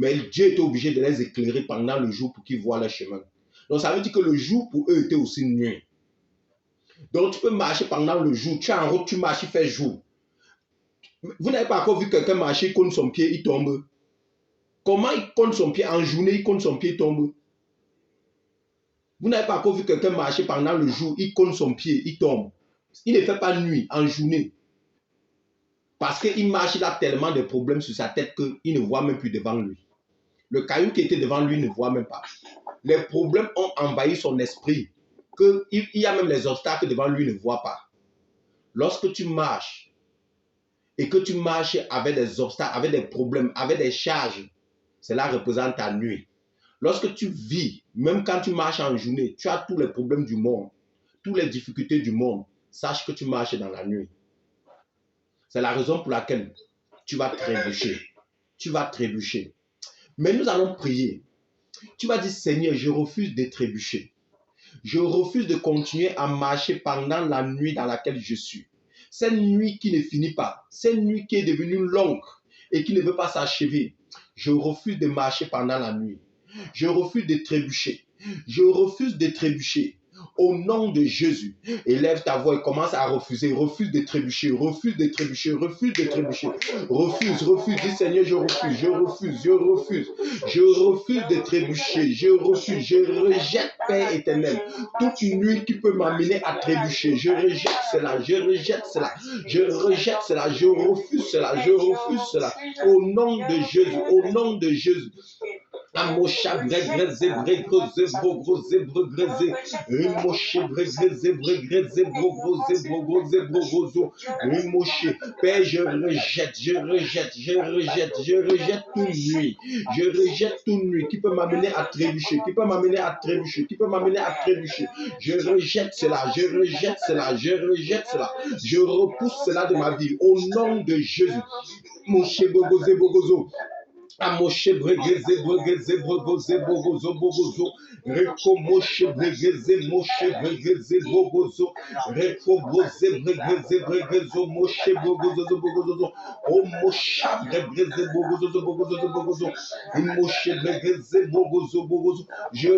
mais Dieu était obligé de les éclairer pendant le jour pour qu'ils voient leur chemin. Donc ça veut dire que le jour pour eux était aussi nuit. Donc tu peux marcher pendant le jour, tu es en route, tu marches, il fait jour. Vous n'avez pas encore vu quelqu'un marcher, il compte son pied, il tombe. Comment il compte son pied en journée, il compte son pied, il tombe. Vous n'avez pas encore vu quelqu'un marcher pendant le jour, il compte son pied, il tombe. Il ne fait pas nuit, en journée. Parce qu'il marche, il a tellement de problèmes sur sa tête qu'il ne voit même plus devant lui. Le caillou qui était devant lui ne voit même pas. Les problèmes ont envahi son esprit, qu'il y a même les obstacles devant lui, il ne voit pas. Lorsque tu marches, et que tu marches avec des obstacles, avec des problèmes, avec des charges, cela représente ta nuit. Lorsque tu vis, même quand tu marches en journée, tu as tous les problèmes du monde, toutes les difficultés du monde, sache que tu marches dans la nuit. C'est la raison pour laquelle tu vas trébucher. Tu vas trébucher. Mais nous allons prier. Tu vas dire, Seigneur, je refuse de trébucher. Je refuse de continuer à marcher pendant la nuit dans laquelle je suis. Cette nuit qui ne finit pas, cette nuit qui est devenue longue et qui ne veut pas s'achever. Je refuse de marcher pendant la nuit. Je refuse de trébucher. Je refuse de trébucher. Au nom de Jésus, élève ta voix et commence à refuser. Refuse de trébucher, refuse de trébucher, refuse de trébucher. Refuse. Dis Seigneur, je refuse de trébucher. Je refuse, je rejette, Père éternel, toute nuit qui peut m'amener à trébucher. Je rejette cela, je refuse cela. Au nom de Jésus, Amosha bregreze bregroze brogroze bregreze rimoshe bregreze bregreze brogroze brogroze brogrozo rimoshe. Père, je rejette toute nuit. Je rejette toute nuit qui peut m'amener à trébucher, qui peut m'amener à trébucher, qui peut m'amener à trébucher. Je rejette cela, je rejette cela, je rejette cela. Je repousse cela de ma vie au nom de Jésus. Moshe bogoze bogozo. Amoshe bregeze bregeze bogoze bogozo bogozo. Reko moshe bregeze bogozo. Reko boze bregeze bregezo moshe bogozo bogozo. O mosha bregeze bogozo bogozo. Moshe bregeze bogozo bogozo. Je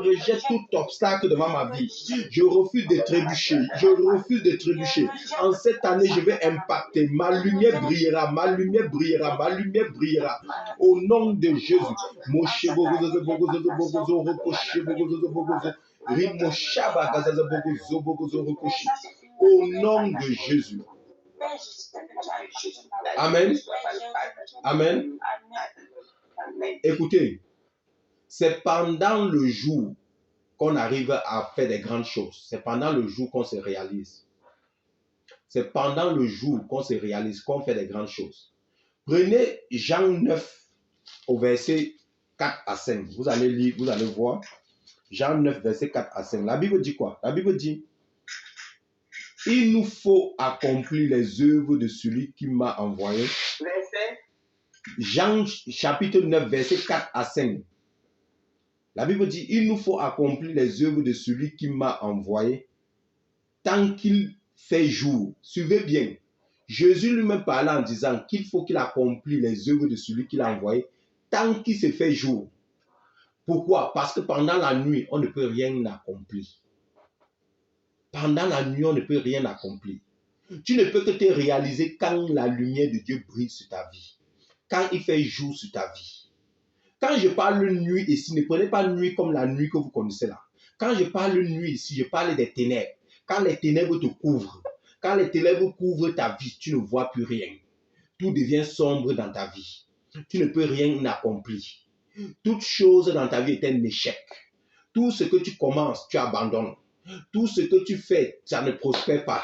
rejette tout obstacle devant ma vie. Je refuse de trébucher. Je refuse de trébucher. En cette année, je vais impacter. Ma lumière brillera. Ma lumière brillera. Ma lumière brillera. Au nom de Jésus. Moshe bogozo bogozo bogozo rekoshi bogozo bogozo. Rimosha bagazaza bogozo bogozo rekoshi. Au nom de Jésus. Amen. Amen. Écoutez, c'est pendant le jour qu'on arrive à faire des grandes choses. C'est pendant le jour qu'on se réalise. C'est pendant le jour qu'on se réalise, qu'on fait des grandes choses. Prenez Jean 9 au verset 4 à 5. Vous allez lire, vous allez voir. Jean 9, verset 4 à 5. La Bible dit quoi? La Bible dit, il nous faut accomplir les œuvres de celui qui m'a envoyé. Jean chapitre 9, verset 4 à 5. La Bible dit, il nous faut accomplir les œuvres de celui qui m'a envoyé tant qu'il fait jour. Suivez bien. Jésus lui-même parlait en disant qu'il faut qu'il accomplisse les œuvres de celui qu'il a envoyé tant qu'il se fait jour. Pourquoi? Parce que pendant la nuit, on ne peut rien accomplir. Pendant la nuit, on ne peut rien accomplir. Tu ne peux que te réaliser quand la lumière de Dieu brille sur ta vie. Quand il fait jour sur ta vie. Quand je parle nuit ici, ne prenez pas nuit comme la nuit que vous connaissez là. Quand je parle nuit ici, je parle des ténèbres. Quand les ténèbres te couvrent, quand les ténèbres couvrent ta vie, tu ne vois plus rien. Tout devient sombre dans ta vie. Tu ne peux rien accomplir. Toute chose dans ta vie est un échec. Tout ce que tu commences, tu abandonnes. Tout ce que tu fais, ça ne prospère pas.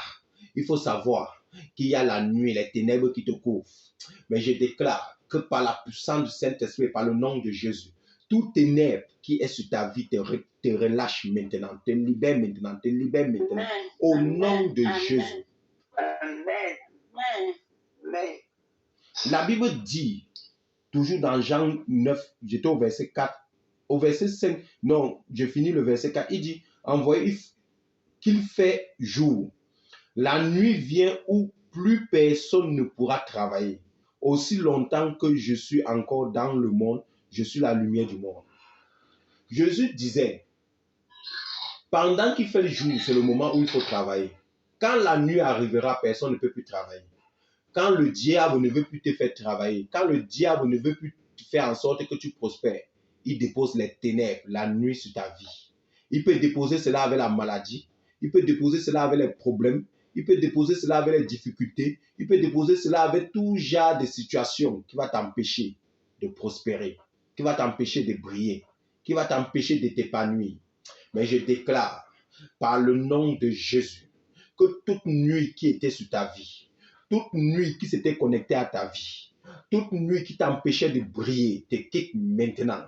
Il faut savoir qu'il y a la nuit, les ténèbres qui te couvrent. Mais je déclare que par la puissance du Saint-Esprit et par le nom de Jésus, tout ténèbre qui est sur ta vie te relâche maintenant, te libère maintenant, au nom de Jésus. La Bible dit, toujours dans Jean 9, j'étais au verset 4, au verset 5, non, je finis le verset 4, il dit, envoyez qu'il fait jour. La nuit vient où plus personne ne pourra travailler. Aussi longtemps que je suis encore dans le monde, je suis la lumière du monde. Jésus disait, pendant qu'il fait le jour, c'est le moment où il faut travailler. Quand la nuit arrivera, personne ne peut plus travailler. Quand le diable ne veut plus te faire travailler, quand le diable ne veut plus faire en sorte que tu prospères, il dépose les ténèbres, la nuit sur ta vie. Il peut déposer cela avec la maladie, il peut déposer cela avec les problèmes, il peut déposer cela avec les difficultés, il peut déposer cela avec tout genre de situations qui va t'empêcher de prospérer, qui va t'empêcher de briller, qui va t'empêcher de t'épanouir. Mais je déclare par le nom de Jésus que toute nuit qui était sur ta vie, toute nuit qui s'était connectée à ta vie, toute nuit qui t'empêchait de briller, te quitte maintenant.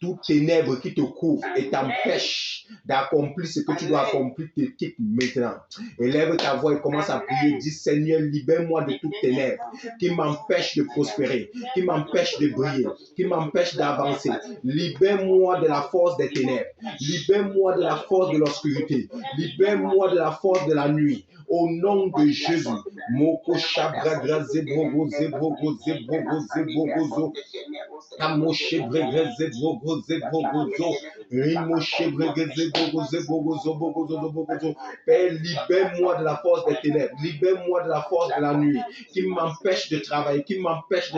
Tout ténèbre qui te couvre et t'empêche d'accomplir ce que tu dois accomplir, te quitte maintenant. Élève ta voix et commence à prier. Dis Seigneur, libère-moi de toute ténèbre qui m'empêche de prospérer, qui m'empêche de briller, qui m'empêche d'avancer. Libère-moi de la force des ténèbres. Libère-moi de la force de l'obscurité. Libère-moi de la force de la nuit. Au nom de Jésus. Moko chabra graze brogo zebrogo zebrogo zebrogo zo. Amoshe bregreze brogo zebrogo zo. Père, libère-moi de la force des ténèbres, libère-moi de la force de la nuit, qui m'empêche de travailler, qui m'empêche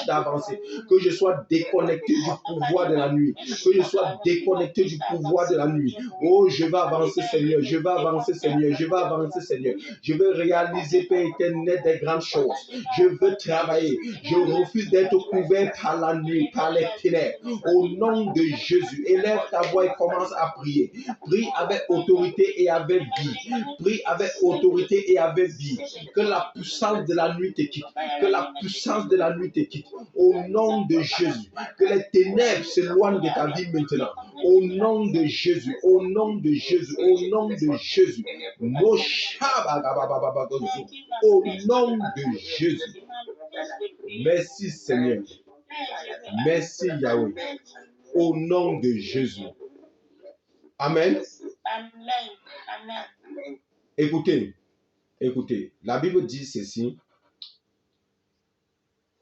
d'avancer, que je sois déconnecté du pouvoir de la nuit, que je sois déconnecté du pouvoir de la nuit. Oh, je vais avancer, Seigneur, je vais avancer, Seigneur, je vais avancer, Seigneur. Je veux réaliser, Père éternel, des grandes choses. Je veux travailler. Je refuse d'être couvert par la nuit, par les ténèbres. Au nom de Jésus, élève ta voix et commence à prier. Prie avec autorité et avec vie. Prie avec autorité et avec vie. Que la puissance de la nuit te quitte. Que la puissance de la nuit te quitte. Au nom de Jésus. Que les ténèbres s'éloignent de ta vie maintenant. Au nom de Jésus. Au nom de Jésus. Au nom de Jésus. Au nom de Jésus. Merci Seigneur. Merci Yahweh. Au nom de Jésus. Amen. Écoutez, la Bible dit ceci.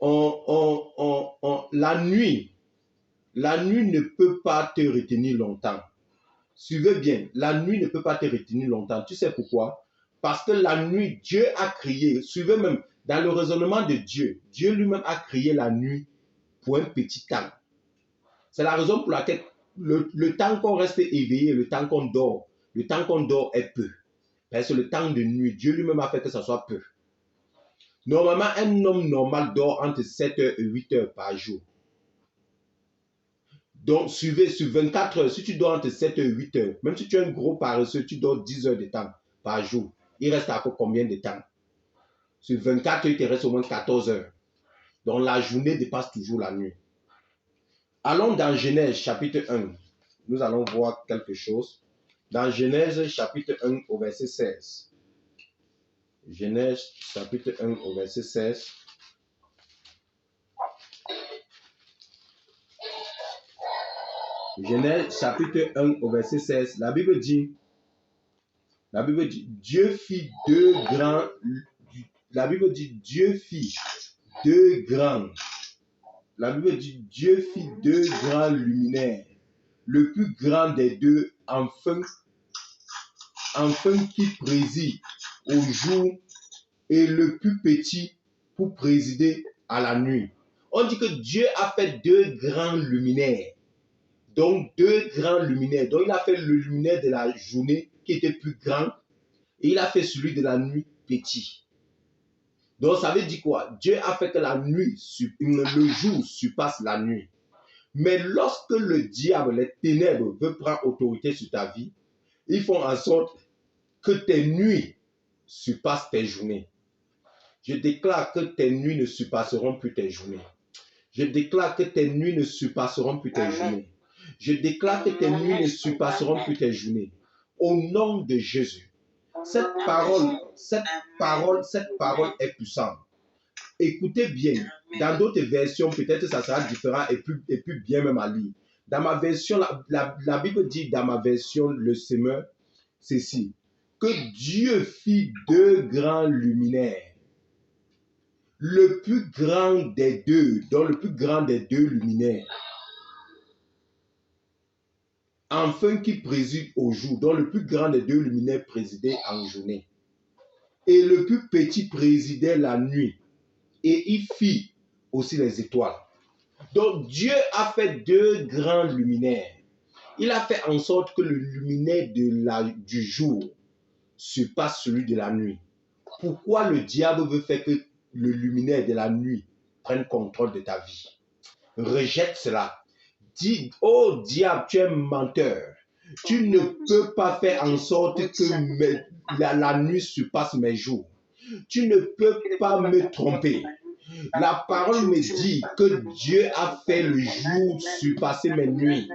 La nuit ne peut pas te retenir longtemps. Suivez bien, la nuit ne peut pas te retenir longtemps. Tu sais pourquoi? Parce que la nuit, Dieu a créé, suivez même, dans le raisonnement de Dieu, Dieu lui-même a créé la nuit pour un petit temps. C'est la raison pour laquelle le temps qu'on reste éveillé, le temps qu'on dort est peu. Parce que le temps de nuit, Dieu lui-même a fait que ça soit peu. Normalement, un homme normal dort entre 7 heures et 8 heures par jour. Donc, suivez, sur 24 heures, si tu dors entre 7 et 8 heures, même si tu es un gros paresseux, tu dors 10 heures de temps par jour. Il reste à peu combien de temps? Sur 24 heures, il te reste au moins 14 heures. Donc, la journée dépasse toujours la nuit. Allons dans Genèse chapitre 1. Nous allons voir quelque chose. Dans Genèse chapitre 1 au verset 16. Genèse chapitre 1 au verset 16. Genèse chapitre 1 au verset 16, la Bible dit, Dieu fit deux grands luminaires, le plus grand des deux, enfin qui préside au jour, et le plus petit pour présider à la nuit. On dit que Dieu a fait deux grands luminaires. Donc, deux grands luminaires. Donc, il a fait le luminaire de la journée qui était plus grand et il a fait celui de la nuit petit. Donc, ça veut dire quoi? Dieu a fait que la nuit, le jour surpasse la nuit. Mais lorsque le diable, les ténèbres, veut prendre autorité sur ta vie, ils font en sorte que tes nuits surpassent tes journées. Je déclare que tes nuits ne surpasseront plus tes journées. Je déclare que tes nuits ne surpasseront plus tes journées. Je déclare que tes nuits ne surpasseront plus tes journées. Au nom de Jésus. Cette parole est puissante. Écoutez bien. Dans d'autres versions, peut-être ça sera différent et plus bien même à lire. Dans ma version, la Bible dit dans ma version, le semeur, ceci. Que Dieu fit deux grands luminaires. Le plus grand des deux, donc le plus grand des deux luminaires, enfin qui préside au jour, donc le plus grand des deux luminaires présidait en journée. Et le plus petit présidait la nuit. Et il fit aussi les étoiles. Donc Dieu a fait deux grands luminaires. Il a fait en sorte que le luminaire du jour surpasse celui de la nuit. Pourquoi le diable veut faire que le luminaire de la nuit prenne contrôle de ta vie? Rejette cela. Dis, oh diable, tu es menteur. Tu ne peux pas faire en sorte que la nuit surpasse mes jours. Tu ne peux pas me tromper. La parole me dit que Dieu a fait le jour surpasser mes nuits.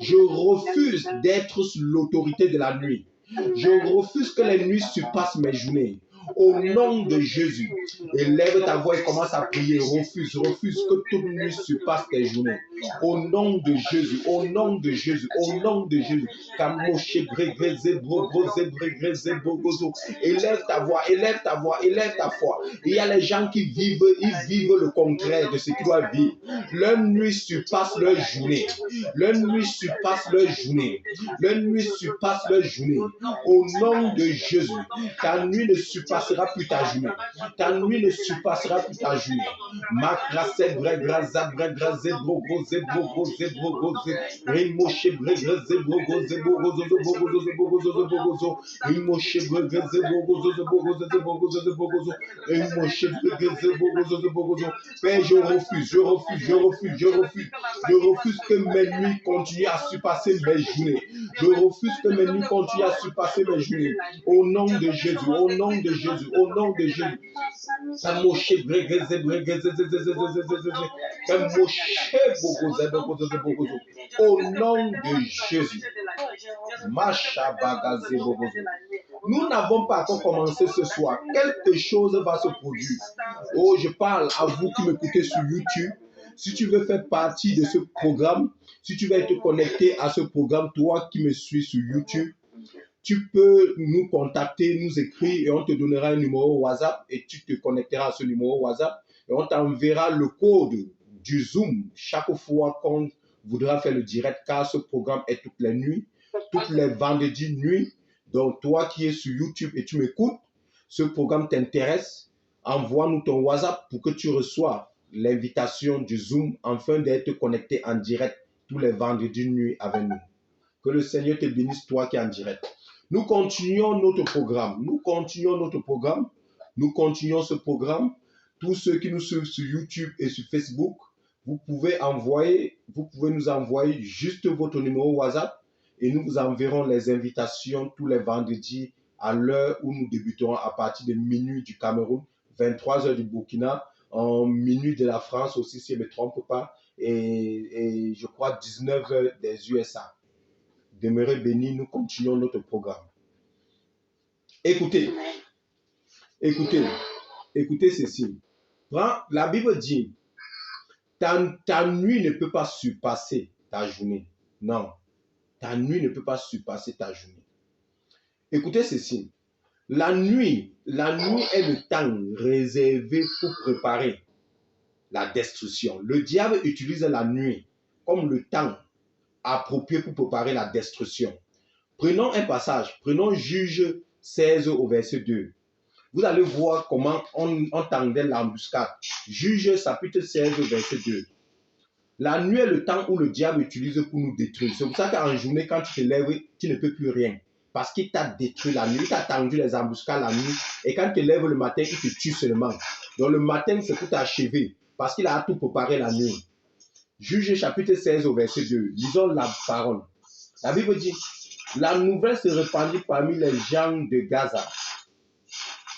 Je refuse d'être sous l'autorité de la nuit. Je refuse que les nuits surpassent mes journées. Au nom de Jésus, élève ta voix et commence à prier. Refuse que toute nuit surpasse tes journées. Au nom de Jésus, au nom de Jésus, au nom de Jésus. Élève ta voix, élève ta voix, élève ta foi. Il y a les gens qui vivent, ils vivent le contraire de ce qu'ils doivent vivre. Leur nuit surpasse leur journée. Leur nuit surpasse leur journée. Leur nuit surpasse leur journée. Au nom de Jésus, ta nuit ne surpassera plus ta journée. Ta nuit ne surpassera plus ta journée. Makrase bregraza bregraze brogo zebrogo zebrogo rimoshe bregraze brogo zebrogo zebrogo zebrogo zebrogo rimoshe bregraze brogo zebrogo zebrogo zebrogo rimoshe bregraze brogo zebrogo. Père, je refuse, je refuse, je refuse, je refuse. Je refuse que mes nuits continuent à surpasser mes journées. Je refuse que mes nuits continuent à surpasser mes journées. Au nom de Jésus, au nom de Jésus, au nom de Jésus. Au nom de Jésus. Nous n'avons pas encore commencé ce soir. Quelque chose va se produire. Oh, je parle à vous qui m'écoutez sur YouTube. Si tu veux faire partie de ce programme, si tu veux être connecté à ce programme, toi qui me suis sur YouTube, tu peux nous contacter, nous écrire et on te donnera un numéro WhatsApp et tu te connecteras à ce numéro WhatsApp et on t'enverra le code du Zoom chaque fois qu'on voudra faire le direct car ce programme est toutes les nuits, toutes les vendredis nuits. Donc toi qui es sur YouTube et tu m'écoutes, ce programme t'intéresse, envoie-nous ton WhatsApp pour que tu reçoives l'invitation du Zoom afin d'être connecté en direct tous les vendredis nuits avec nous. Que le Seigneur te bénisse, toi qui es en direct. Nous continuons notre programme. Nous continuons notre programme. Nous continuons ce programme. Tous ceux qui nous suivent sur YouTube et sur Facebook, vous pouvez nous envoyer juste votre numéro WhatsApp et nous vous enverrons les invitations tous les vendredis à l'heure où nous débuterons à partir de minuit du Cameroun, 23h du Burkina, en minuit de la France aussi, si je ne me trompe pas, et je crois 19h des USA. Demeurez bénis, nous continuons notre programme. Écoutez ceci. La Bible dit, ta nuit ne peut pas surpasser ta journée. Non, ta nuit ne peut pas surpasser ta journée. Écoutez ceci. La nuit est le temps réservé pour préparer la destruction. Le diable utilise la nuit comme le temps approprié pour préparer la destruction. Prenons un passage, prenons Juge 16 au verset 2. Vous allez voir comment on tendait l'embuscade. Juge chapitre 16 au verset 2. La nuit est le temps où le diable utilise pour nous détruire. C'est pour ça qu'en journée, quand tu te lèves, tu ne peux plus rien. Parce qu'il t'a détruit la nuit, il t'a tendu les embuscades la nuit. Et quand tu te lèves le matin, il te tue seulement. Donc le matin, c'est pour t'achever. Parce qu'il a tout préparé la nuit. Juge chapitre 16 au verset 2. Lisons la parole. La Bible dit, la nouvelle se répandit parmi les gens de Gaza.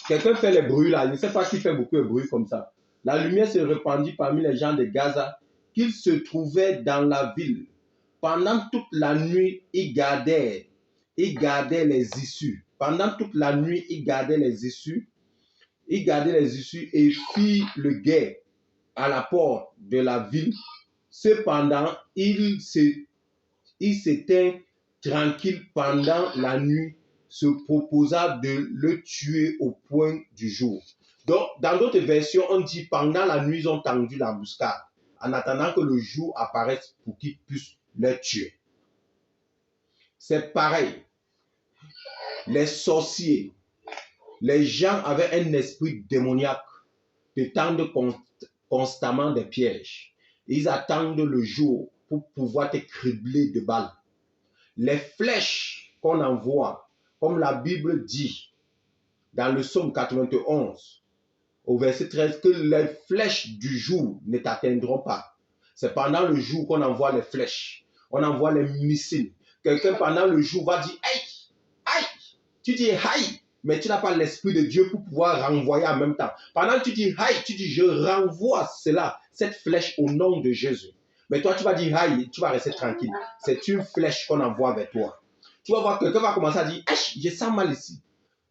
Quelqu'un fait les bruits là. Je ne sais pas qui fait beaucoup de bruit comme ça. La lumière se répandit parmi les gens de Gaza qu'ils se trouvaient dans la ville. Pendant toute la nuit, ils gardaient les issues. Pendant toute la nuit, ils gardaient les issues. Ils gardaient les issues et firent le guet à la porte de la ville. Cependant, ils s'étaient tranquilles pendant la nuit, se proposa de le tuer au point du jour. Donc, dans d'autres versions, on dit pendant la nuit, ils ont tendu l'embuscade, en attendant que le jour apparaisse pour qu'ils puissent les tuer. C'est pareil. Les sorciers, les gens avaient un esprit démoniaque, te tendent constamment des pièges. Ils attendent le jour pour pouvoir te cribler de balles. Les flèches qu'on envoie, comme la Bible dit dans le psaume 91, au verset 13, que les flèches du jour ne t'atteindront pas. C'est pendant le jour qu'on envoie les flèches, on envoie les missiles. Quelqu'un pendant le jour va dire « Aïe, aïe !» Tu dis « Aïe !» mais tu n'as pas l'Esprit de Dieu pour pouvoir renvoyer en même temps. Pendant que tu dis « Aïe !» tu dis « Je renvoie cela, cette flèche au nom de Jésus. » Mais toi, tu vas dire « Aïe !» tu vas rester tranquille. C'est une flèche qu'on envoie vers toi. Tu vas voir, quelqu'un va commencer à dire « Aïe, je sens mal ici. »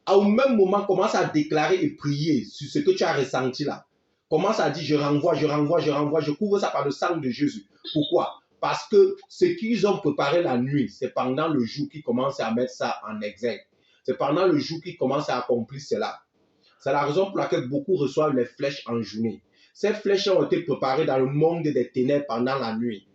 Au même moment, commence à déclarer et prier sur ce que tu as ressenti là. Commence à dire, je renvoie, je renvoie, je renvoie, je couvre ça par le sang de Jésus. Pourquoi? Parce que ce qu'ils ont préparé la nuit, c'est pendant le jour qu'ils commencent à mettre ça en exergue. C'est pendant le jour qu'ils commencent à accomplir cela. C'est la raison pour laquelle beaucoup reçoivent les flèches en journée. Ces flèches ont été préparées dans le monde des ténèbres pendant la nuit.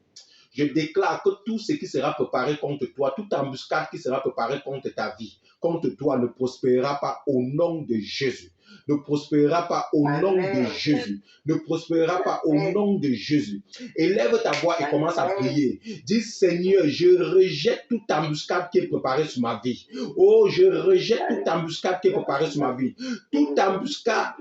Je déclare que tout ce qui sera préparé contre toi, toute embuscade qui sera préparée contre ta vie, contre toi, ne prospérera pas au nom de Jésus. Ne prospérera pas au nom de Jésus. Ne prospérera pas au nom de Jésus. Élève ta voix et commence à prier. Dis, Seigneur, je rejette toute embuscade qui est préparée sur ma vie. Oh, je rejette toute embuscade qui est préparée sur ma vie. Toute embuscade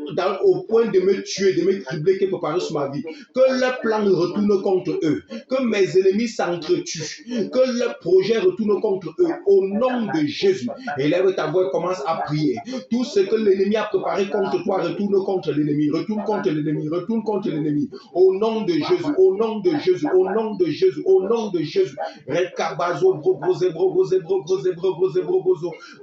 au point de me tuer, de me cribler qui est préparée sur ma vie. Que le plan retourne contre eux. Que mes ennemis s'entretuent. Que le projet retourne contre eux. Au nom de Jésus. Élève ta voix et commence à prier. Tout ce que l'ennemi a préparé contre toi, retourne contre l'ennemi. Retourne contre l'ennemi. Retourne contre l'ennemi. Au nom de Jésus. Au nom de Jésus. Au nom de Jésus. Au nom de Jésus.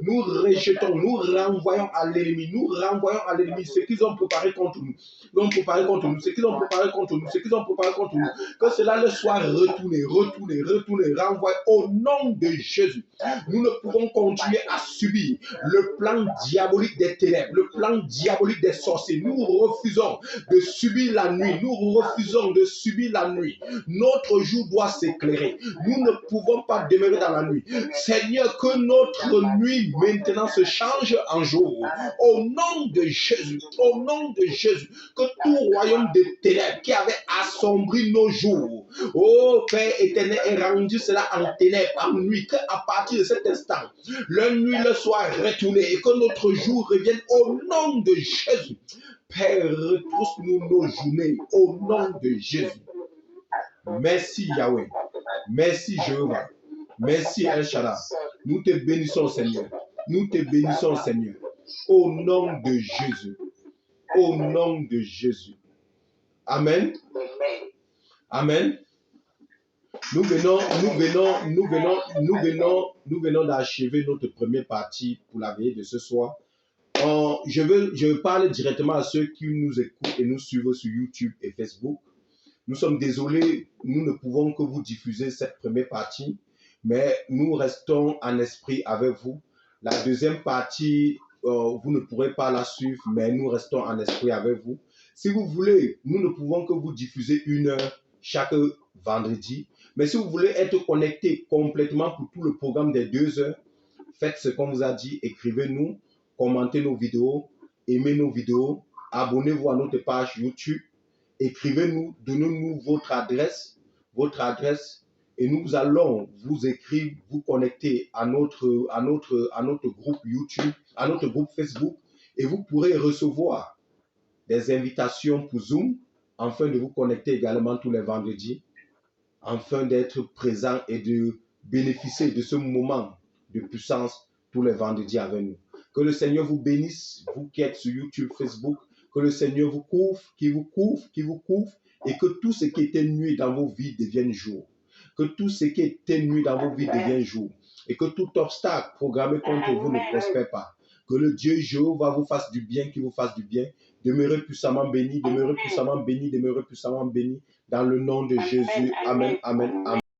Nous rejetons, nous renvoyons à l'ennemi. Nous renvoyons à l'ennemi ce qu'ils ont préparé contre nous. L'ont préparé contre nous. Ce qu'ils ont préparé contre nous. Ce qu'ils ont préparé contre nous. Que cela leur soit retourné, retourné, retourné, renvoyé au nom de Jésus. Nous ne pouvons continuer à subir le plan diabolique des ténèbres, le plan diabolique des sorciers. Nous refusons de subir la nuit. Nous refusons de subir la nuit. Notre jour doit s'éclairer. Nous ne pouvons pas demeurer dans la nuit. Seigneur, que notre nuit maintenant se change en jour. Au nom de Jésus, au nom de Jésus, que tout royaume de ténèbres qui avait assombri nos jours, oh Père éternel, est rendu cela en ténèbres, en nuit, qu'à partir de cet instant, la nuit le soit retournée et que notre jour revienne au nom de Jésus. Père, retrousse-nous nos journées au nom de Jésus. Merci Yahweh. Merci Jéhovah. Merci El Shaddai. Nous te bénissons Seigneur. Nous te bénissons Seigneur. Au nom de Jésus. Au nom de Jésus. Amen. Amen. Nous venons d'achever notre première partie pour la veillée de ce soir. Je parle directement à ceux qui nous écoutent et nous suivent sur YouTube et Facebook. Nous sommes désolés, nous ne pouvons que vous diffuser cette première partie, mais nous restons en esprit avec vous. La deuxième partie, vous ne pourrez pas la suivre, mais nous restons en esprit avec vous. Si vous voulez, nous ne pouvons que vous diffuser 1 heure chaque vendredi. Mais si vous voulez être connecté complètement pour tout le programme des 2 heures, faites ce qu'on vous a dit, écrivez-nous, commentez nos vidéos, aimez nos vidéos, abonnez-vous à notre page YouTube, écrivez-nous, donnez-nous votre adresse, et nous allons vous écrire, vous connecter à notre groupe YouTube, à notre groupe Facebook, et vous pourrez recevoir des invitations pour Zoom, afin de vous connecter également tous les vendredis, afin d'être présent et de bénéficier de ce moment de puissance tous les vendredis avec nous. Que le Seigneur vous bénisse, vous qui êtes sur YouTube, Facebook, que le Seigneur vous couvre, qui vous couvre, et que tout ce qui était nuit dans vos vies devienne jour. Que tout ce qui était nuit dans vos vies devienne jour. Et que tout obstacle programmé contre vous ne prospère pas. Que le Dieu Jéhovah vous fasse du bien, qu'il vous fasse du bien. Demeurez puissamment béni, demeurez puissamment béni, demeurez puissamment béni. Dans le nom de Jésus. Amen, amen, amen.